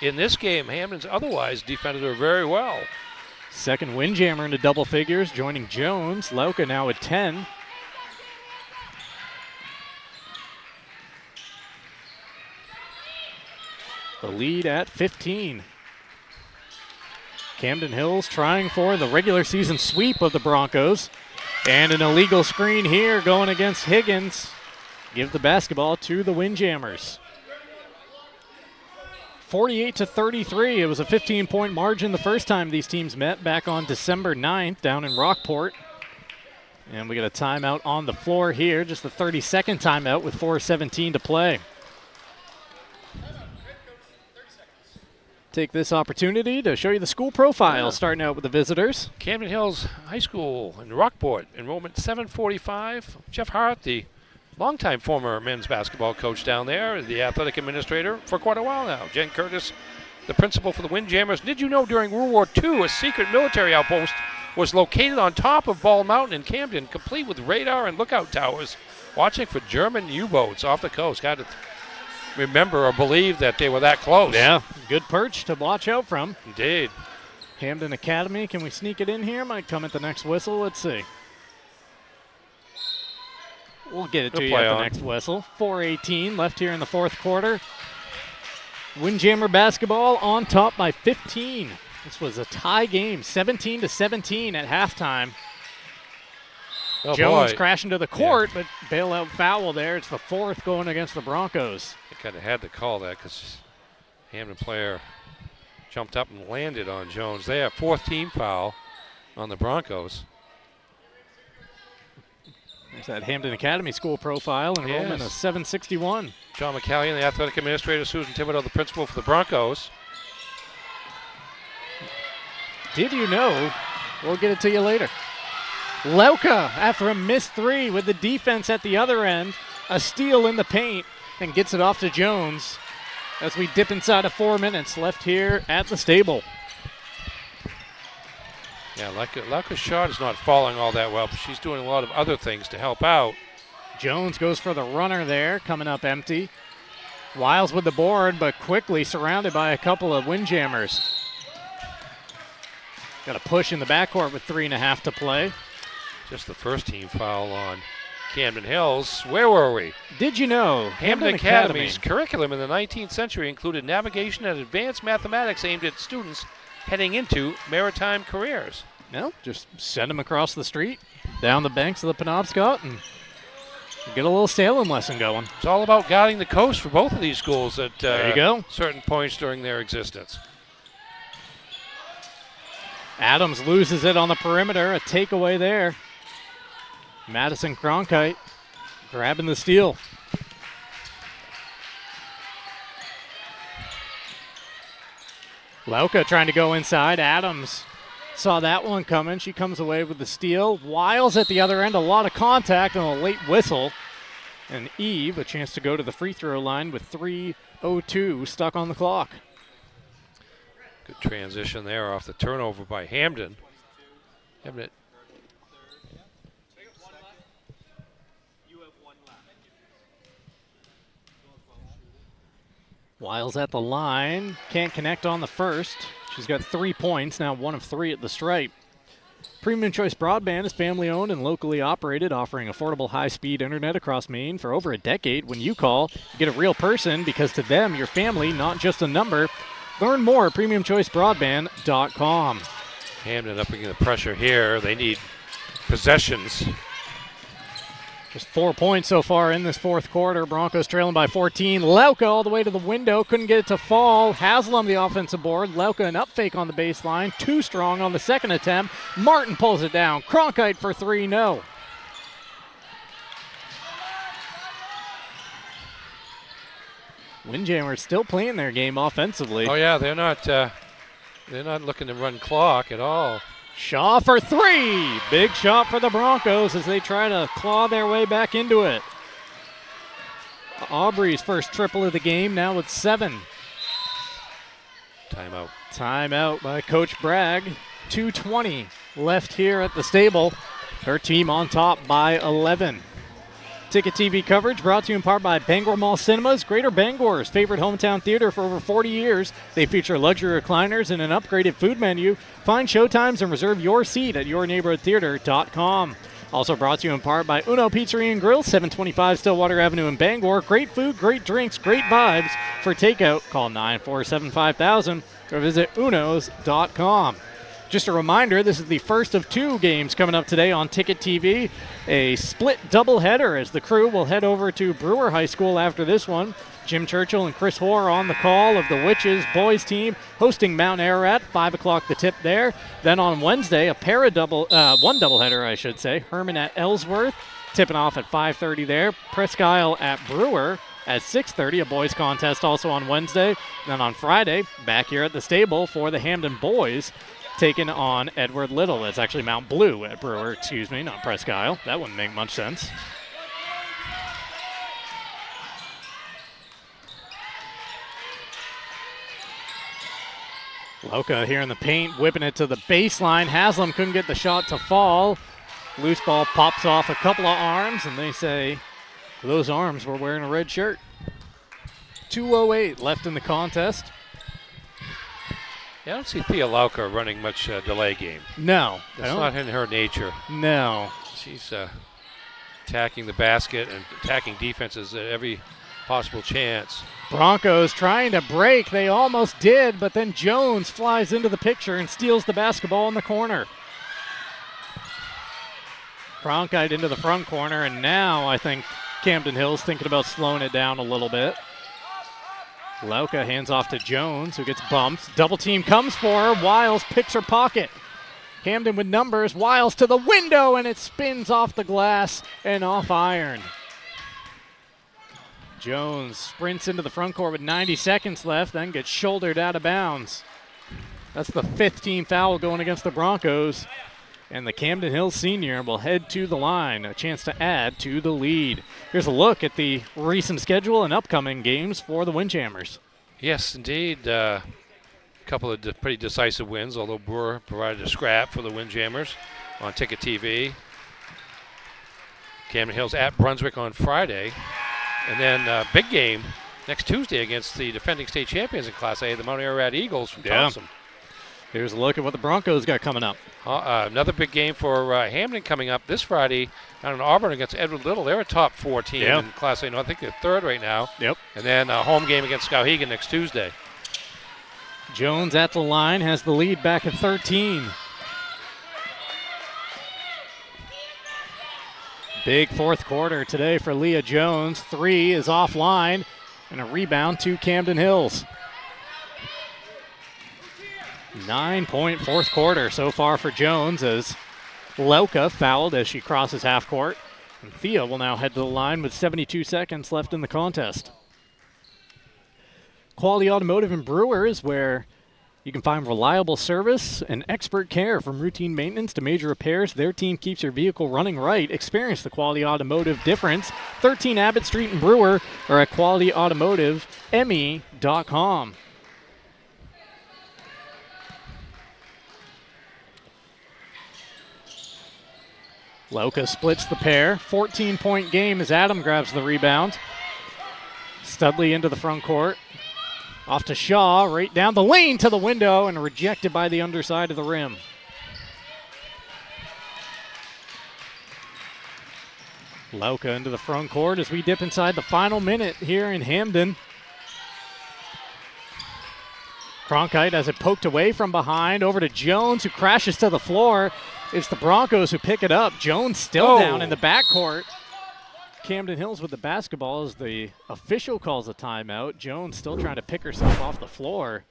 in this game. Hampden's otherwise defended her very well. Second Windjammer into double figures, joining Jones. Lauka now at 10. The lead at 15. Camden Hills trying for the regular season sweep of the Broncos. And an illegal screen here going against Higgins. Give the basketball to the Windjammers. 48-33. It was a 15-point margin the first time these teams met back on December 9th down in Rockport. And we got a timeout on the floor here, just the 32nd timeout with 4:17 to play. Take this opportunity to show you the school profile, starting out with the visitors. Camden Hills High School in Rockport, enrollment 745. Jeff Hart, the longtime former men's basketball coach down there, the athletic administrator for quite a while now. Jen Curtis, the principal for the Windjammers. Did you know during World War II, a secret military outpost was located on top of Bald Mountain in Camden, complete with radar and lookout towers, watching for German U-boats off the coast? Got to remember or believe that they were that close. Yeah, good perch to watch out from. Indeed. Hampden Academy, can we sneak it in here? Might come at the next whistle. Let's see. We'll get it to you at the next whistle. 4:18 left here in the fourth quarter. Windjammer basketball on top by 15. This was a tie game, 17-17 at halftime. Oh, Jones boy. crashing to the court, but bailout foul there. It's the fourth going against the Broncos. I kind of had to call that because Hampden player jumped up and landed on Jones there. Fourth team foul on the Broncos. There's that Hampden Academy school profile, enrollment of 761. John McCallion, the athletic administrator, Susan Thibodeau, the principal for the Broncos. Did you know? We'll get it to you later. Lauka, after a missed three with the defense at the other end, a steal in the paint, and gets it off to Jones as we dip inside of 4 minutes left here at the stable. Yeah, Lauka's shot is not falling all that well, but she's doing a lot of other things to help out. Jones goes for the runner there, coming up empty. Wiles with the board, but quickly surrounded by a couple of Windjammers. Got a push in the backcourt with 3.5 to play. Just the first team foul on Camden Hills. Where were we? Did you know Hampden Academy's curriculum in the 19th century included navigation and advanced mathematics aimed at students heading into maritime careers? No, just send them across the street, down the banks of the Penobscot, and get a little sailing lesson going. It's all about guarding the coast for both of these schools at there you go. Certain points during their existence. Adams loses it on the perimeter, a takeaway there. Madison Cronkite grabbing the steal. Lauka trying to go inside. Adams saw that one coming. She comes away with the steal. Wiles at the other end, a lot of contact and a late whistle. And Eve, a chance to go to the free throw line with 3:02 stuck on the clock. Good transition there off the turnover by Hampden. Wiles at the line, can't connect on the first. She's got 3 points, now 1 of 3 at the stripe. Premium Choice Broadband is family owned and locally operated, offering affordable high-speed internet across Maine for over a decade. When you call, you get a real person because to them, your family, not just a number. Learn more at premiumchoicebroadband.com. Hampden up against the pressure here. They need possessions. Just 4 points so far in this fourth quarter. Broncos trailing by 14. Lauka all the way to the window. Couldn't get it to fall. Haslam the offensive board. Lauka an up fake on the baseline. Too strong on the second attempt. Martin pulls it down. Cronkite for 3. No. Windjammers still playing their game offensively. Oh yeah, they're not looking to run clock at all. Shaw for 3. Big shot for the Broncos as they try to claw their way back into it. Aubrey's first triple of the game, now with 7. Timeout. Timeout by Coach Bragg. 2:20 left here at the stable. Her team on top by 11. Ticket TV coverage brought to you in part by Bangor Mall Cinemas, Greater Bangor's favorite hometown theater for over 40 years. They feature luxury recliners and an upgraded food menu. Find showtimes and reserve your seat at yourneighborhoodtheater.com. Also brought to you in part by Uno Pizzeria and Grill, 725 Stillwater Avenue in Bangor. Great food, great drinks, great vibes. For takeout, call 947-5000 or visit unos.com. Just a reminder, this is the first of 2 games coming up today on Ticket TV. A split doubleheader as the crew will head over to Brewer High School after this one. Jim Churchill and Chris Hoare on the call of the Witches boys team hosting Mount Ararat, 5 o'clock the tip there. Then on Wednesday, one doubleheader, I should say. Herman at Ellsworth, tipping off at 5:30 there. Presque Isle at Brewer at 6:30, a boys contest also on Wednesday. Then on Friday, back here at the stable for the Hampden boys, taking on Edward Little. That's actually Mount Blue at Brewer, excuse me, not Presque Isle. That wouldn't make much sense. Loka here in the paint, whipping it to the baseline. Haslam couldn't get the shot to fall. Loose ball pops off a couple of arms, and they say those arms were wearing a red shirt. 2:08 left in the contest. Yeah, I don't see Thea Lauka running much delay game. No. That's not in her nature. No. She's attacking the basket and attacking defenses at every possible chance. Broncos trying to break. They almost did, but then Jones flies into the picture and steals the basketball in the corner. Cronkite into the front corner, and now I think Camden Hill's thinking about slowing it down a little bit. Lauka hands off to Jones, who gets bumped. Double team comes for her. Wiles picks her pocket. Hampden with numbers. Wiles to the window, and it spins off the glass and off iron. Jones sprints into the front court with 90 seconds left, then gets shouldered out of bounds. That's the 5th team foul going against the Broncos. And the Camden Hill senior will head to the line, a chance to add to the lead. Here's a look at the recent schedule and upcoming games for the Windjammers. Yes, indeed. A couple of pretty decisive wins, although Brewer provided a scrap for the Windjammers on Ticket TV. Camden Hill's at Brunswick on Friday. And then big game next Tuesday against the defending state champions in Class A, the Mount Ararat Eagles from Thompson. Here's a look at what the Broncos got coming up. Another big game for Hampden coming up this Friday down in Auburn against Edward Little. They're a top 4 team in Class A. No, I think they're 3rd right now. Yep. And then a home game against Skowhegan next Tuesday. Jones at the line has the lead back at 13. Big 4th quarter today for Leah Jones. 3 is offline, and a rebound to Camden Hills. 9-point 4th quarter so far for Jones as Lauka fouled as she crosses half court. And Thea will now head to the line with 72 seconds left in the contest. Quality Automotive in Brewer is where you can find reliable service and expert care from routine maintenance to major repairs. Their team keeps your vehicle running right. Experience the Quality Automotive difference. 13 Abbott Street in Brewer or at qualityautomotiveme.com. Lauka splits the pair. 14-point game as Adam grabs the rebound. Studley into the front court. Off to Shaw, right down the lane to the window and rejected by the underside of the rim. Lauka into the front court as we dip inside the final minute here in Hampden. Cronkite has it poked away from behind, over to Jones, who crashes to the floor. It's the Broncos who pick it up. Jones still down in the backcourt. Camden Hills with the basketball as the official calls a timeout. Jones still trying to pick herself off the floor.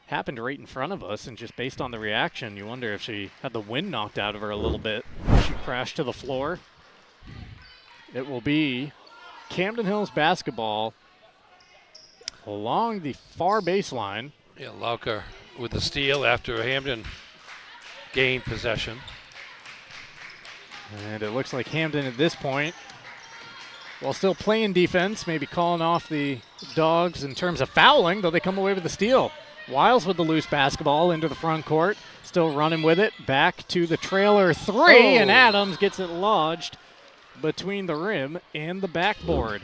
Happened right in front of us, and just based on the reaction, you wonder if she had the wind knocked out of her a little bit. She crashed to the floor. It will be Camden Hills basketball along the far baseline. Yeah, Lauka with the steal after Hampden gained possession. And it looks like Hampden at this point, while still playing defense, maybe calling off the Dogs in terms of fouling, though they come away with the steal. Wiles with the loose basketball into the front court. Still running with it. Back to the trailer three, and Adams gets it lodged between the rim and the backboard.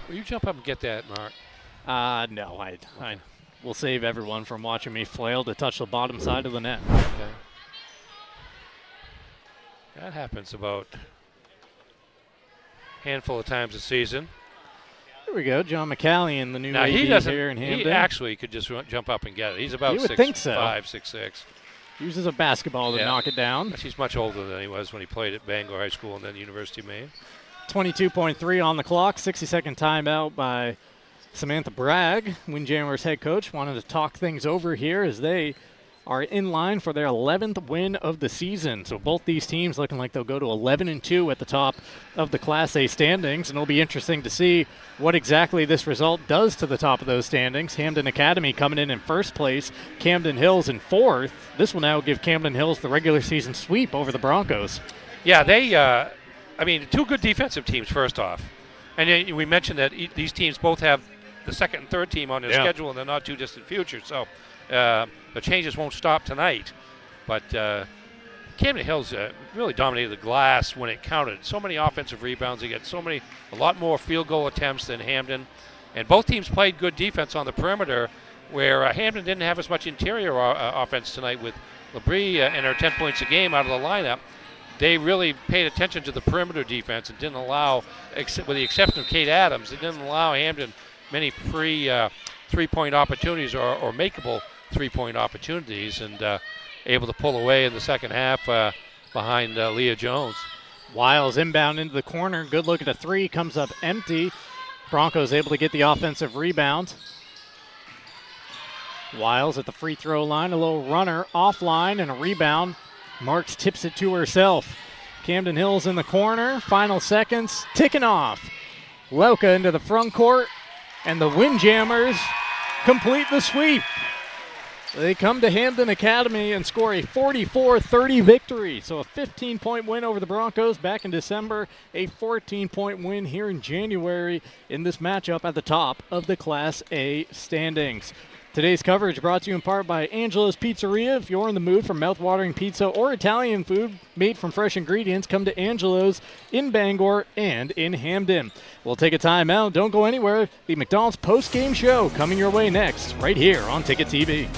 Will you jump up and get that, Mark? No, I will save everyone from watching me flail to touch the bottom side of the net. Okay. That happens about a handful of times a season. Here we go, John McCallion, the new now, AD he doesn't, here in Hampden. He actually could just jump up and get it. He's about you would think so. 6'5", 6'6". Uses a basketball to knock it down. He's much older than he was when he played at Bangor High School and then University of Maine. 22.3 on the clock, 60-second timeout by Samantha Bragg. Windjammers head coach wanted to talk things over here as they are in line for their 11th win of the season. So both these teams looking like they'll go to 11-2 at the top of the Class A standings, and it'll be interesting to see what exactly this result does to the top of those standings. Hampden Academy coming in first place, Camden Hills in fourth. This will now give Camden Hills the regular season sweep over the Broncos. Yeah, they, two good defensive teams first off. And we mentioned that these teams both have the second and third team on their schedule in the not too distant future. So the changes won't stop tonight. But Camden Hills really dominated the glass when it counted. So many offensive rebounds. They get a lot more field goal attempts than Hampden. And both teams played good defense on the perimeter, where Hampden didn't have as much interior offense tonight with LeBrie and her 10 points a game out of the lineup. They really paid attention to the perimeter defense and didn't allow, with the exception of Kate Adams, they didn't allow Hampden many free three-point opportunities or makeable three-point opportunities, and able to pull away in the second half behind Leah Jones. Wiles inbound into the corner. Good look at a three. Comes up empty. Broncos able to get the offensive rebound. Wiles at the free throw line. A little runner offline and a rebound. Marks tips it to herself. Camden Hills in the corner. Final seconds ticking off. Loka into the front court. And the Windjammers complete the sweep. They come to Hampden Academy and score a 44-30 victory. So a 15-point win over the Broncos back in December, a 14-point win here in January in this matchup at the top of the Class A standings. Today's coverage brought to you in part by Angela's Pizzeria. If you're in the mood for mouth-watering pizza or Italian food made from fresh ingredients, come to Angelo's in Bangor and in Hampden. We'll take a time out. Don't go anywhere. The McDonald's post-game show coming your way next, right here on Ticket TV.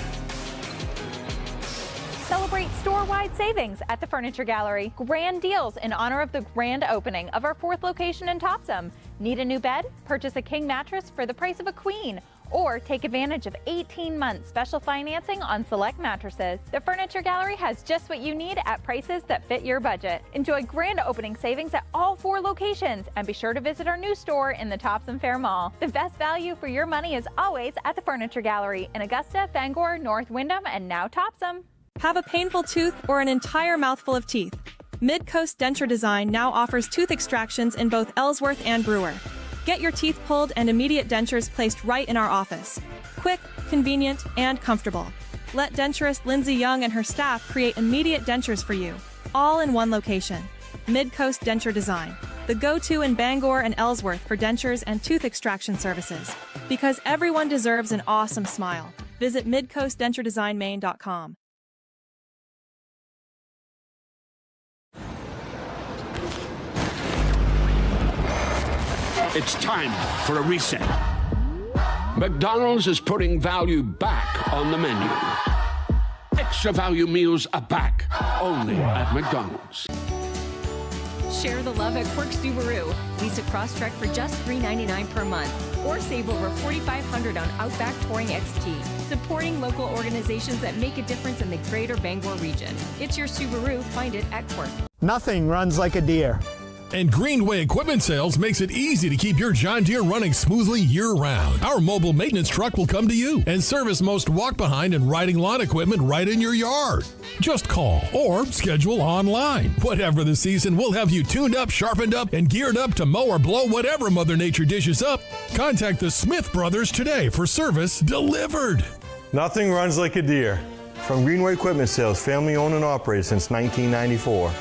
Celebrate store-wide savings at the Furniture Gallery. Grand deals in honor of the grand opening of our 4th location in Topsom. Need a new bed? Purchase a king mattress for the price of a queen. Or take advantage of 18-month special financing on select mattresses. The Furniture Gallery has just what you need at prices that fit your budget. Enjoy grand opening savings at all 4 locations, and be sure to visit our new store in the Topsom Fair Mall. The best value for your money is always at the Furniture Gallery in Augusta, Bangor, North Windham, and now Topsom. Have a painful tooth or an entire mouthful of teeth? Mid-Coast Denture Design now offers tooth extractions in both Ellsworth and Brewer. Get your teeth pulled and immediate dentures placed right in our office. Quick, convenient, and comfortable. Let denturist Lindsay Young and her staff create immediate dentures for you, all in one location. Mid-Coast Denture Design, the go-to in Bangor and Ellsworth for dentures and tooth extraction services. Because everyone deserves an awesome smile. Visit midcoastdenturedesignmaine.com. It's time for a reset. McDonald's is putting value back on the menu. Extra value meals are back, only at McDonald's. Share the love at Quirk Subaru. Lease a Crosstrek for just $399 per month, or save over $4,500 on Outback Touring XT. Supporting local organizations that make a difference in the greater Bangor region. It's your Subaru. Find it at Quirk. Nothing runs like a deer. And Greenway Equipment Sales makes it easy to keep your John Deere running smoothly year-round. Our mobile maintenance truck will come to you and service most walk-behind and riding lawn equipment right in your yard. Just call or schedule online. Whatever the season, we'll have you tuned up, sharpened up, and geared up to mow or blow whatever Mother Nature dishes up. Contact the Smith Brothers today for service delivered. Nothing runs like a deer. From Greenway Equipment Sales, family owned and operated since 1994.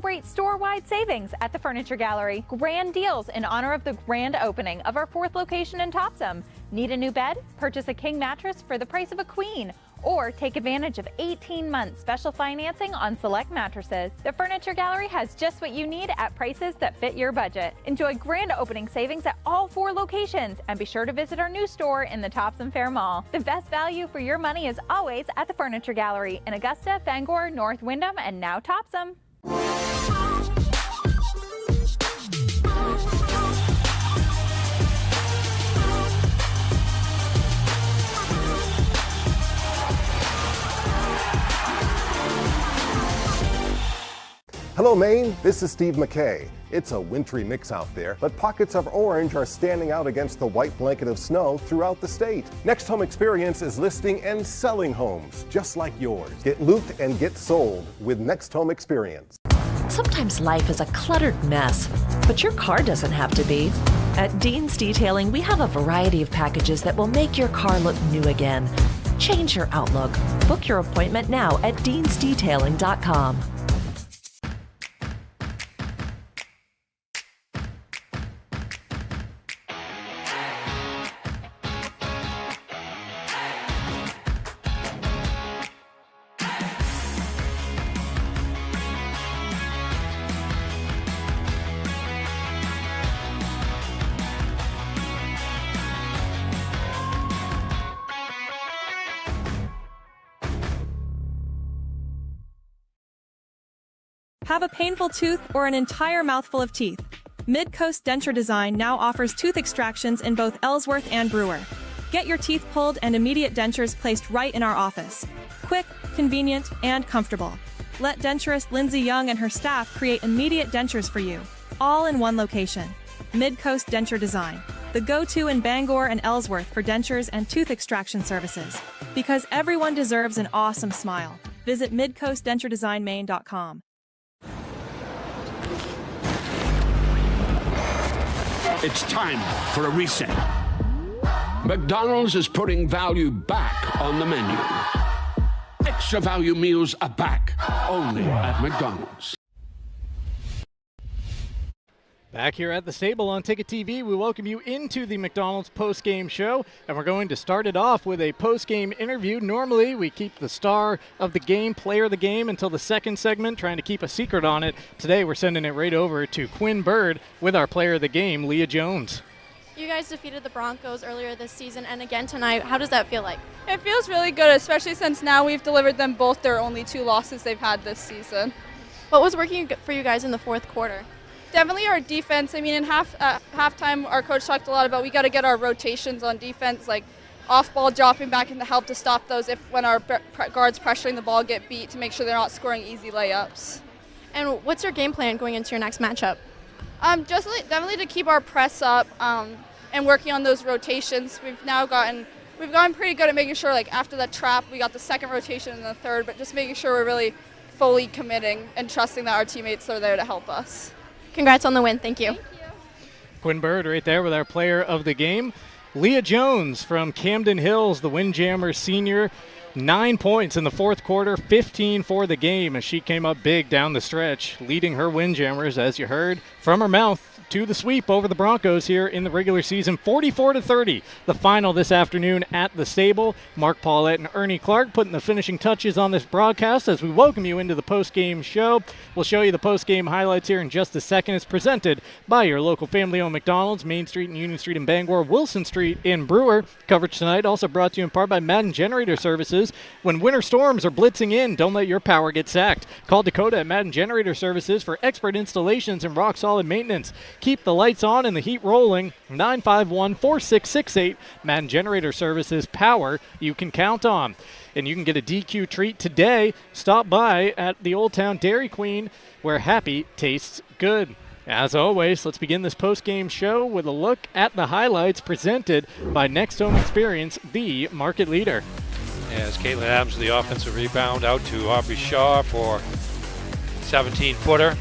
Celebrate store-wide savings at the Furniture Gallery. Grand deals in honor of the grand opening of our 4th location in Topsom. Need a new bed? Purchase a king mattress for the price of a queen. Or take advantage of 18-month special financing on select mattresses. The Furniture Gallery has just what you need at prices that fit your budget. Enjoy grand opening savings at all 4 locations, and be sure to visit our new store in the Topsom Fair Mall. The best value for your money is always at the Furniture Gallery in Augusta, Bangor, North Windham, and now Topsom. Hello, Maine. This is Steve McKay. It's a wintry mix out there, but pockets of orange are standing out against the white blanket of snow throughout the state. Next Home Experience is listing and selling homes just like yours. Get looped and get sold with Next Home Experience. Sometimes life is a cluttered mess, but your car doesn't have to be. At Dean's Detailing, we have a variety of packages that will make your car look new again. Change your outlook. Book your appointment now at deansdetailing.com. Have a painful tooth or an entire mouthful of teeth? Mid-Coast Denture Design now offers tooth extractions in both Ellsworth and Brewer. Get your teeth pulled and immediate dentures placed right in our office. Quick, convenient, and comfortable. Let denturist Lindsay Young and her staff create immediate dentures for you, all in one location. Mid-Coast Denture Design, the go-to in Bangor and Ellsworth for dentures and tooth extraction services. Because everyone deserves an awesome smile. Visit midcoastdenturedesignmaine.com. It's time for a reset. McDonald's is putting value back on the menu. Extra value meals are back, only at McDonald's. Back here at the stable on Ticket TV, we welcome you into the McDonald's post-game show, and we're going to start it off with a post-game interview. Normally, we keep the star of the game, player of the game, until the second segment, trying to keep a secret on it. Today, we're sending it right over to Quinn Bird with our player of the game, Leah Jones. You guys defeated the Broncos earlier this season and again tonight. How does that feel like? It feels really good, especially since now we've delivered them both their only 2 losses they've had this season. What was working for you guys in the fourth quarter? Definitely our defense. I mean, in halftime, our coach talked a lot about we got to get our rotations on defense, like off-ball dropping back in to help to stop those when our guards pressuring the ball get beat, to make sure they're not scoring easy layups. And what's your game plan going into your next matchup? Definitely to keep our press up and working on those rotations. We've gotten pretty good at making sure, like after the trap, we got the second rotation and the third, but just making sure we're really fully committing and trusting that our teammates are there to help us. Congrats on the win. Thank you. Quinn Bird right there with our player of the game. Leah Jones from Camden Hills, the Windjammers senior. 9 points in the fourth quarter, 15 for the game as she came up big down the stretch, leading her Windjammers, as you heard from her mouth, to the sweep over the Broncos here in the regular season, 44-30. The final this afternoon at the stable. Mark Paulette and Ernie Clark putting the finishing touches on this broadcast as we welcome you into the post-game show. We'll show you the post-game highlights here in just a second. It's presented by your local family-owned McDonald's, Main Street and Union Street in Bangor, Wilson Street in Brewer. Coverage tonight also brought to you in part by Madden Generator Services. When winter storms are blitzing in, don't let your power get sacked. Call Dakota at Madden Generator Services for expert installations and rock-solid maintenance. Keep the lights on and the heat rolling. 951-4668. Madden Generator Services, power you can count on. And you can get a DQ treat today. Stop by at the Old Town Dairy Queen, where happy tastes good. As always, let's begin this post-game show with a look at the highlights presented by Next Home Experience, the market leader. As Caitlin Adams, the offensive rebound, out to Aubrey Shaw for 17-footer.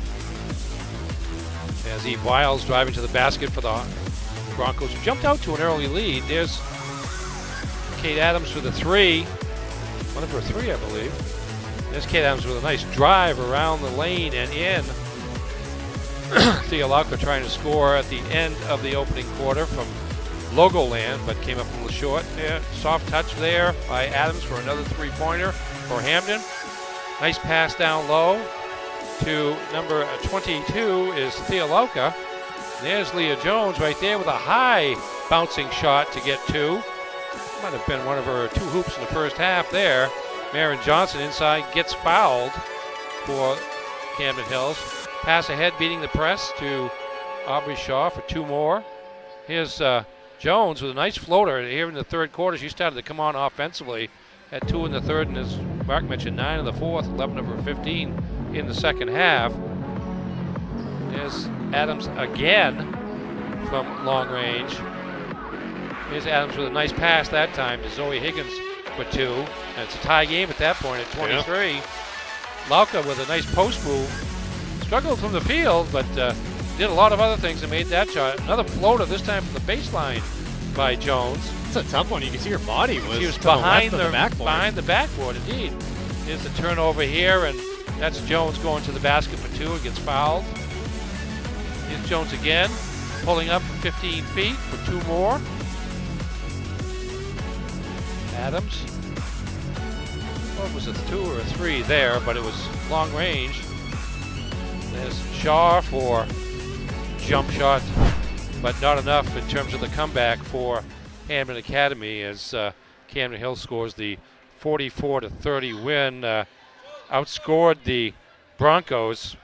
As Eve Wiles driving to the basket for the Broncos, who jumped out to an early lead. There's Kate Adams with a 3. One of her 3, I believe. There's Kate Adams with a nice drive around the lane and in. Theolauka trying to score at the end of the opening quarter from Logoland, but came up a little short. Yeah, soft touch there by Adams for another three-pointer for Hampden. Nice pass down low to number 22 is Theolauka. There's Leah Jones right there with a high bouncing shot to get two. Might have been one of her two hoops in the first half there. Marin Johnson inside gets fouled for Camden Hills. Pass ahead, beating the press to Aubrey Shaw for two more. Here's Jones with a nice floater here in the third quarter. She started to come on offensively. Had 2 in the third, and as Mark mentioned, 9 in the fourth, 11 of her 15 in the second half. There's Adams again from long range. Here's Adams with a nice pass that time to Zoe Higgins for 2. And it's a tie game at that point at 23. Yeah. Lauka with a nice post move. Struggled from the field, but did a lot of other things and made that shot. Another floater, this time from the baseline by Jones. It's a tough one. You can see her body was, she was to behind the backboard. Behind the backboard, indeed. Here's the turnover here, and that's Jones going to the basket for 2 and gets fouled. Here's Jones again, pulling up 15 feet for 2 more. Adams. What was it, 2 or 3 there, but it was long range. There's Shaw for jump shot, but not enough in terms of the comeback for Hampden Academy as Camden Hill scores the 44-30 win. Outscored the Broncos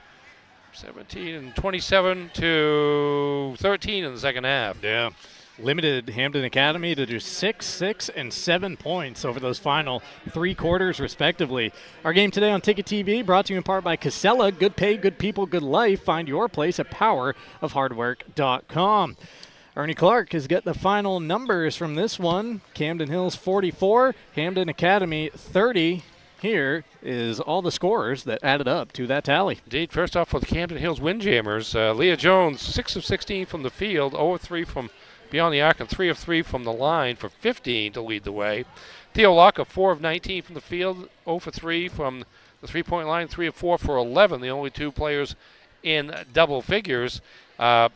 27 to 13 in the second half. Yeah. Limited Hampden Academy to just 6, 6, and 7 points over those final 3 quarters, respectively. Our game today on Ticket TV brought to you in part by Casella. Good pay, good people, good life. Find your place at powerofhardwork.com. Ernie Clark has got the final numbers from this one. Camden Hills 44, Hampden Academy 30. Here is all the scores that added up to that tally. Indeed, first off for the Camden Hills Windjammers, Leah Jones, 6 of 16 from the field, 0 of 3 from beyond the arc, and 3 of 3 from the line for 15 to lead the way. Theolauka, 4 of 19 from the field, 0 for 3 from the three-point line, 3 of 4 for 11, the only 2 players in double figures. 5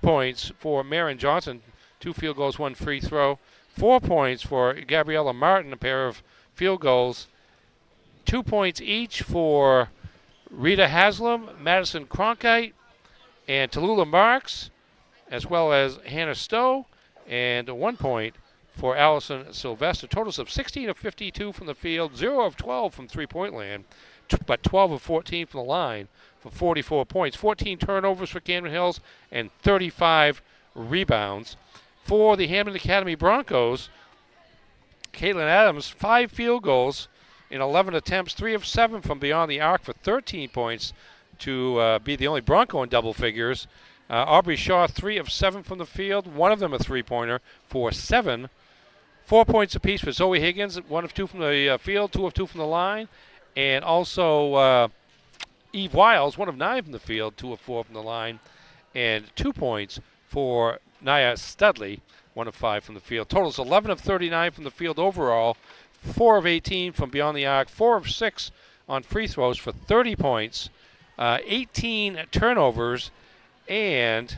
points for Marin Johnson, 2 field goals, 1 free throw. 4 points for Gabriella Martin, a pair of field goals. 2 points each for Rita Haslam, Madison Cronkite, and Tallulah Marks, as well as Hannah Stowe, and 1 point for Allison Sylvester. Totals of 16 of 52 from the field, 0 of 12 from three-point land, but 12 of 14 from the line for 44 points. 14 turnovers for Camden Hills and 35 rebounds. For the Hampden Academy Broncos, Caitlin Adams, 5 field goals in 11 attempts, 3 of 7 from beyond the arc for 13 points to be the only Bronco in double figures. Aubrey Shaw, 3 of 7 from the field, 1 of them a three-pointer for 7. 4 points apiece for Zoe Higgins, 1 of 2 from the field, 2 of 2 from the line. And also Eve Wiles, 1 of 9 from the field, 2 of 4 from the line. And 2 points for Nia Studley, 1 of 5 from the field. Totals 11 of 39 from the field overall, 4 of 18 from beyond the arc, 4 of 6 on free throws for 30 points, 18 turnovers, and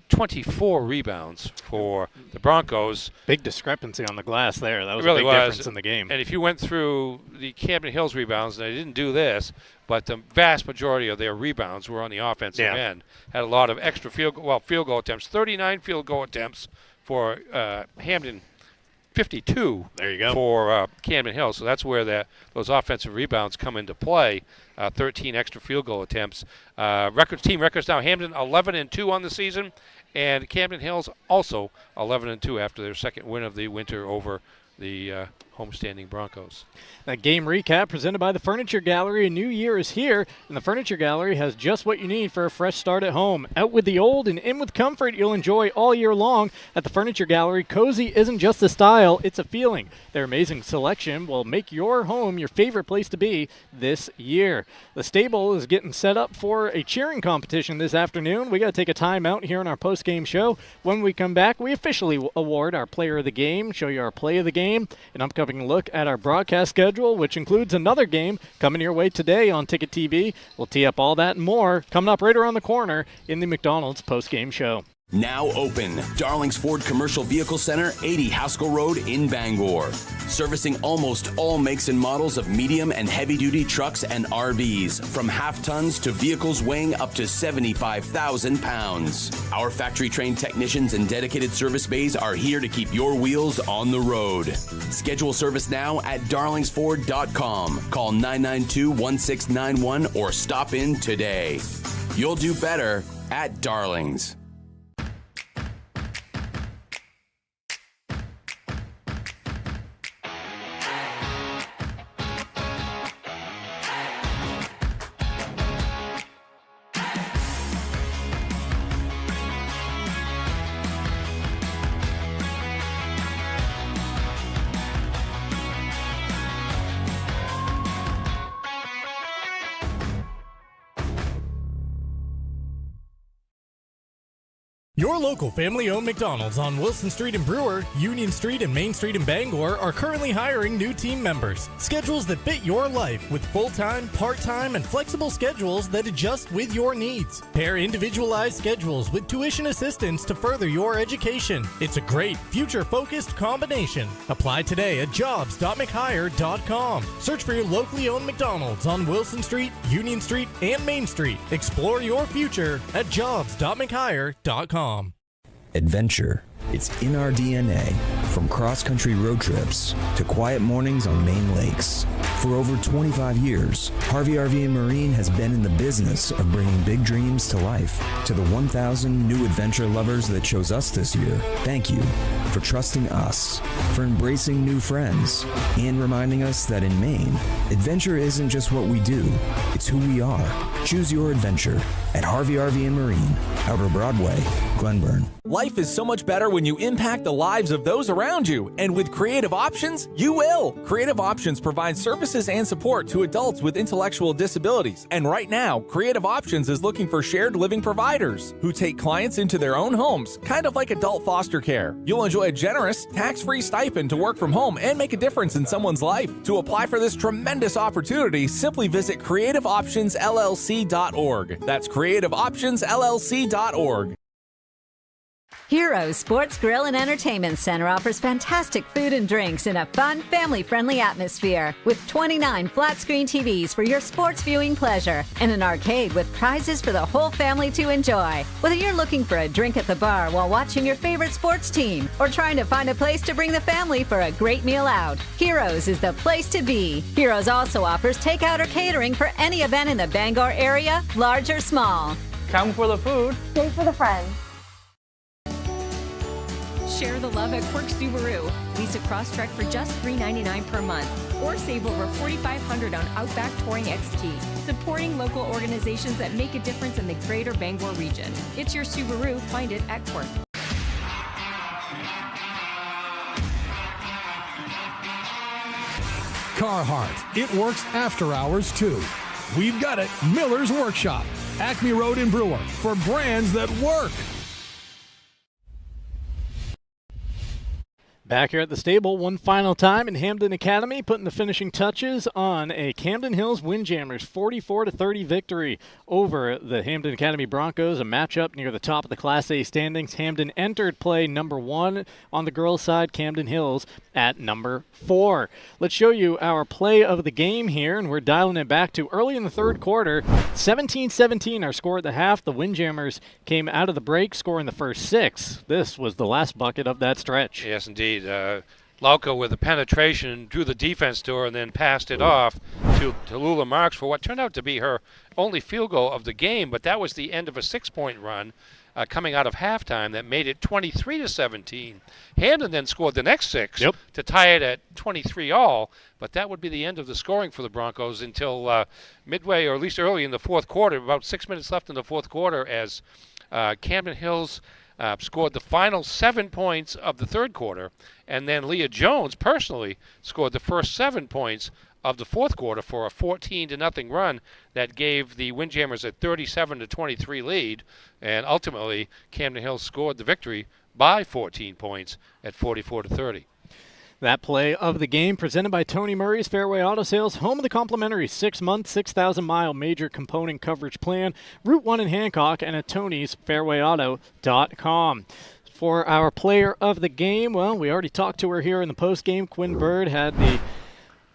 24 rebounds for the Broncos. Big discrepancy on the glass there. That was really a big difference in the game. And if you went through the Camden Hills rebounds, and they didn't do this, but the vast majority of their rebounds were on the offensive end. Had a lot of extra field goal attempts. 39 field goal attempts for Hampden, 52 there you go. For Camden Hills. So that's where those offensive rebounds come into play. 13 extra field goal attempts. Team records now, Hampden 11-2 on the season, and Camden Hills also 11-2 after their second win of the winter over the homestanding Broncos. That game recap presented by the Furniture Gallery. A new year is here, and the Furniture Gallery has just what you need for a fresh start at home. Out with the old and in with comfort you'll enjoy all year long. At the Furniture Gallery, cozy isn't just a style, it's a feeling. Their amazing selection will make your home your favorite place to be this year. The stable is getting set up for a cheering competition this afternoon. We got to take a time out here in our post-game show. When we come back, we officially award our player of the game, show you our play of the game, and upcoming having a look at our broadcast schedule, which includes another game coming your way today on Ticket TV. We'll tee up all that and more coming up right around the corner in the McDonald's post-game show. Now open. Darling's Ford Commercial Vehicle Center, 80 Haskell Road in Bangor. Servicing almost all makes and models of medium and heavy-duty trucks and RVs, from half-tons to vehicles weighing up to 75,000 pounds. Our factory-trained technicians and dedicated service bays are here to keep your wheels on the road. Schedule service now at darlingsford.com. Call 992-1691 or stop in today. You'll do better at Darlings. Your local family-owned McDonald's on Wilson Street in Brewer, Union Street and Main Street in Bangor are currently hiring new team members. Schedules that fit your life with full-time, part-time, and flexible schedules that adjust with your needs. Pair individualized schedules with tuition assistance to further your education. It's a great, future-focused combination. Apply today at jobs.mchire.com. Search for your locally owned McDonald's on Wilson Street, Union Street, and Main Street. Explore your future at jobs.mchire.com. Adventure. It's in our DNA. From cross-country road trips to quiet mornings on Maine lakes. For over 25 years, Harvey RV and Marine has been in the business of bringing big dreams to life. To the 1,000 new adventure lovers that chose us this year, thank you for trusting us, for embracing new friends, and reminding us that in Maine, adventure isn't just what we do, it's who we are. Choose your adventure at Harvey RV and Marine, Outer Broadway, Glenburn. Life is so much better when you impact the lives of those around you, and with Creative Options, you will. Creative Options provides services and support to adults with intellectual disabilities, and right now, Creative Options is looking for shared living providers who take clients into their own homes, kind of like adult foster care. You'll enjoy a generous, tax-free stipend to work from home and make a difference in someone's life. To apply for this tremendous opportunity, simply visit creativeoptionsllc.org. That's creativeoptionsllc.org. Heroes Sports Grill and Entertainment Center offers fantastic food and drinks in a fun, family-friendly atmosphere with 29 flat-screen TVs for your sports viewing pleasure and an arcade with prizes for the whole family to enjoy. Whether you're looking for a drink at the bar while watching your favorite sports team or trying to find a place to bring the family for a great meal out, Heroes is the place to be. Heroes also offers takeout or catering for any event in the Bangor area, large or small. Come for the food. Stay for the friends. Share the love at Quirk Subaru. Lease a Crosstrek for just $399 per month, or save over $4,500 on Outback Touring XT. Supporting local organizations that make a difference in the greater Bangor region. It's your Subaru. Find it at Quirk. Carhartt. It works after hours too. We've got it. Miller's Workshop, Acme Road in Brewer, for brands that work. Back here at the stable one final time in Hampden Academy, putting the finishing touches on a Camden Hills Windjammers 44-30 victory over the Hampden Academy Broncos, a matchup near the top of the Class A standings. Hampden entered play number 1 on the girls' side, Camden Hills at number 4. Let's show you our play of the game here, and we're dialing it back to early in the third quarter. 17-17 our score at the half. The Windjammers came out of the break, scoring the first 6. This was the last bucket of that stretch. Yes, indeed. Lauka with the penetration, drew the defense to her, and then passed it off to Lula Marks for what turned out to be her only field goal of the game, but that was the end of a 6-point run coming out of halftime that made it 23-17. Hampden then scored the next 6 to tie it at 23 all, but that would be the end of the scoring for the Broncos until midway, or at least early in the fourth quarter, about 6 minutes left in the fourth quarter, as Camden Hills scored the final 7 points of the third quarter, and then Leah Jones personally scored the first 7 points of the fourth quarter for a 14-0 run that gave the Windjammers a 37-23 lead, and ultimately Camden Hills scored the victory by 14 points at 44-30. That play of the game presented by Tony Murray's Fairway Auto Sales, home of the complimentary 6-month, 6,000-mile major component coverage plan, Route 1 in Hancock, and at Tony's FairwayAuto.com. For our player of the game, well, we already talked to her here in the postgame. Quinn Bird had the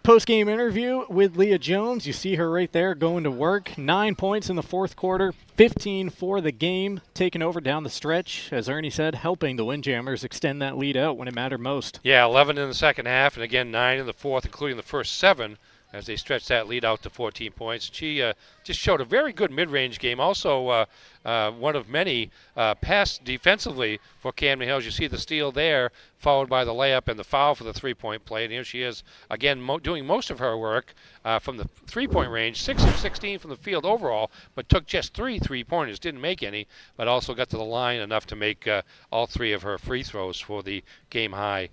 postgame interview with Leah Jones. You see her right there going to work. 9 points in the fourth quarter, 15 for the game, taking over down the stretch, as Ernie said, helping the Windjammers extend that lead out when it mattered most. Yeah, 11 in the second half, and again 9 in the fourth, including the first 7, as they stretched that lead out to 14 points. She just showed a very good mid-range game. Also, one of many pass defensively for Camden Hills. You see the steal there, followed by the layup and the foul for the three-point play. And here she is, again, doing most of her work from the three-point range, 6 of 16 from the field overall, but took just 3 3-pointers, didn't make any, but also got to the line enough to make all 3 of her free throws for the game-high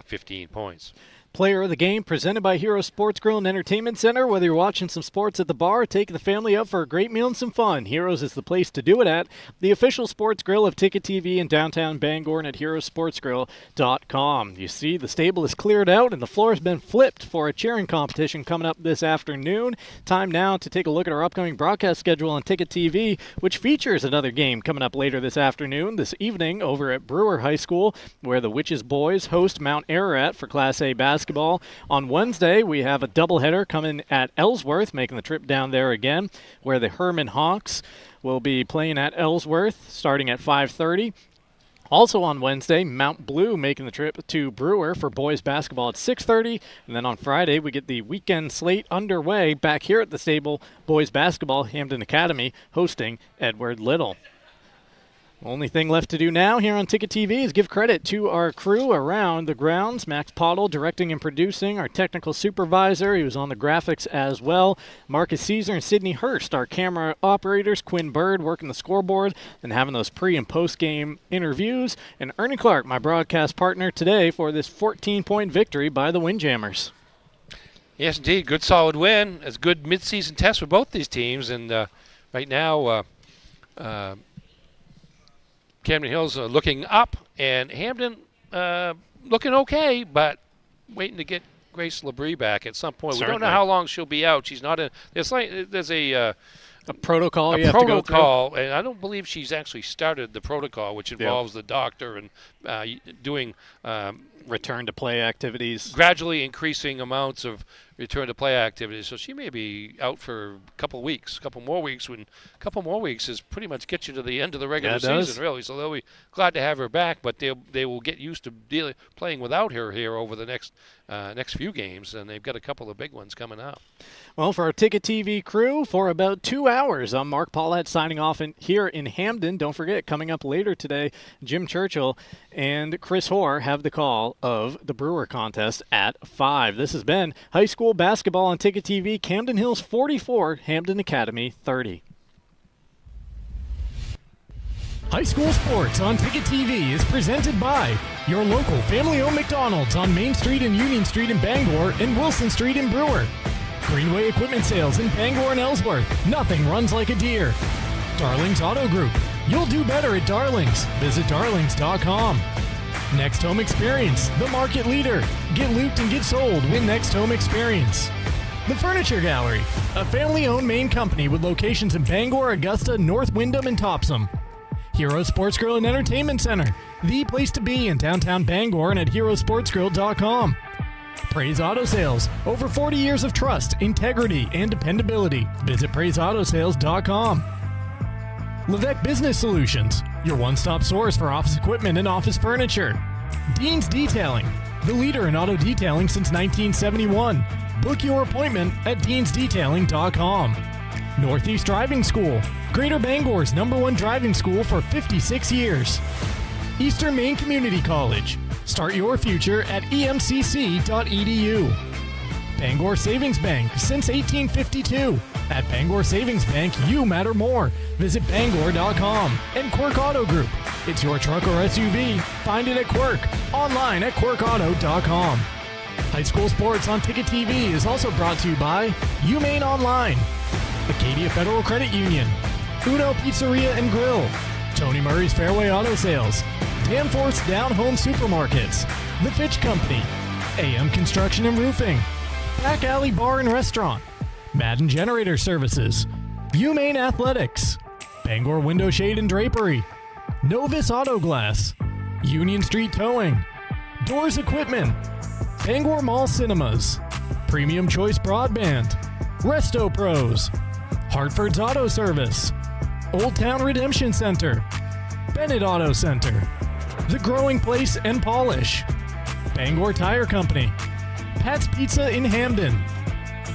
15 points. Player of the game presented by Hero Sports Grill and Entertainment Center. Whether you're watching some sports at the bar or taking the family out for a great meal and some fun, Heroes is the place to do it at. The official sports grill of Ticket TV in downtown Bangor and at herosportsgrill.com. You see the stable is cleared out and the floor has been flipped for a cheering competition coming up this afternoon. Time now to take a look at our upcoming broadcast schedule on Ticket TV, which features another game coming up later this afternoon. This evening over at Brewer High School, where the Witches boys host Mount Ararat for Class A basketball. On Wednesday, we have a doubleheader coming at Ellsworth, making the trip down there again, where the Herman Hawks will be playing at Ellsworth starting at 5:30. Also on Wednesday, Mount Blue making the trip to Brewer for boys basketball at 6:30. And then on Friday, we get the weekend slate underway back here at the stable. Boys basketball, Hampden Academy, hosting Edward Little. Only thing left to do now here on Ticket TV is give credit to our crew around the grounds. Max Pottle directing and producing, our technical supervisor. He was on the graphics as well. Marcus Caesar and Sydney Hurst, our camera operators. Quinn Bird working the scoreboard and having those pre- and post-game interviews. And Ernie Clark, my broadcast partner today for this 14-point victory by the Windjammers. Yes, indeed. Good solid win. It's a good mid-season test for both these teams. And right now, Camden Hills looking up, and Hampden looking okay, but waiting to get Grace Labrie back at some point. Certainly. We don't know how long she'll be out. She's not in. There's a protocol. A you have protocol, to go through. and I don't believe she's actually started the protocol, which involves the doctor and doing return to play activities, gradually increasing amounts of return to play activities. So she may be out for a couple weeks, a couple more weeks is pretty much get you to the end of the regular season, really. So they'll be glad to have her back, but they will get used to playing without her here over the next few games, and they've got a couple of big ones coming up. Well, for our Ticket TV crew, for about 2 hours, I'm Mark Paulette signing off here in Hampden. Don't forget, coming up later today, Jim Churchill and Chris Hoare have the call of the Brewer contest at 5. This has been high school basketball on Ticket TV. Camden Hills 44, Hampden Academy 30. High school sports on Ticket TV is presented by your local family-owned McDonald's on Main Street and Union Street in Bangor and Wilson Street in Brewer. Greenway Equipment Sales in Bangor and Ellsworth. Nothing runs like a deer. Darling's Auto Group. You'll do better at Darling's. Visit darlings.com. Next Home Experience, the market leader. Get looped and get sold with Next Home Experience. The Furniture Gallery, a family-owned Maine company with locations in Bangor, Augusta, North Windham, and Topsom. Hero Sports Grill and Entertainment Center, the place to be in downtown Bangor and at herosportsgrill.com. Praise Auto Sales, over 40 years of trust, integrity, and dependability. Visit praiseautosales.com. Levesque Business Solutions, your one-stop source for office equipment and office furniture. Dean's Detailing, the leader in auto detailing since 1971. Book your appointment at deansdetailing.com. Northeast Driving School, Greater Bangor's #1 driving school for 56 years. Eastern Maine Community College, start your future at emcc.edu. Bangor Savings Bank, since 1852. At Bangor Savings Bank, you matter more. Visit bangor.com. And Quirk Auto Group, it's your truck or SUV. Find it at Quirk, online at quirkauto.com. High school sports on Ticket TV is also brought to you by UMaine Online, Acadia Federal Credit Union, Uno Pizzeria and Grill, Tony Murray's Fairway Auto Sales, Danforth's Down Home Supermarkets, The Fitch Company, AM Construction and Roofing, Back Alley Bar and Restaurant, Madden Generator Services, Maine Athletics, Bangor Window Shade and Drapery, Novus Auto Glass, Union Street Towing, Doors Equipment, Bangor Mall Cinemas, Premium Choice Broadband, Resto Pros, Hartford's Auto Service, Old Town Redemption Center, Bennett Auto Center, The Growing Place and Polish, Bangor Tire Company, Pat's Pizza in Hampden,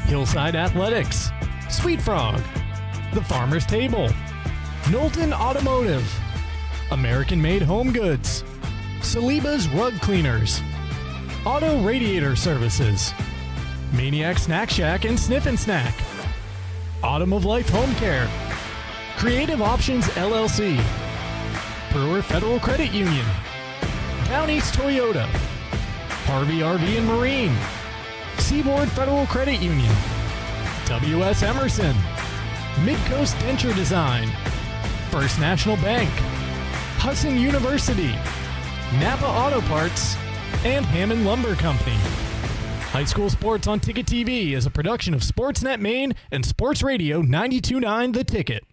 Hillside Athletics, Sweet Frog, The Farmer's Table, Knowlton Automotive, American Made Home Goods, Saliba's Rug Cleaners, Auto Radiator Services, Maniac Snack Shack and Sniff and Snack, Autumn of Life Home Care, Creative Options LLC, Brewer Federal Credit Union, Down East Toyota, Harvey RV and Marine, Seaboard Federal Credit Union, W.S. Emerson, Midcoast Denture Design, First National Bank, Hudson University, Napa Auto Parts, and Hammond Lumber Company. High School Sports on Ticket TV is a production of Sportsnet Maine and Sports Radio 92.9 The Ticket.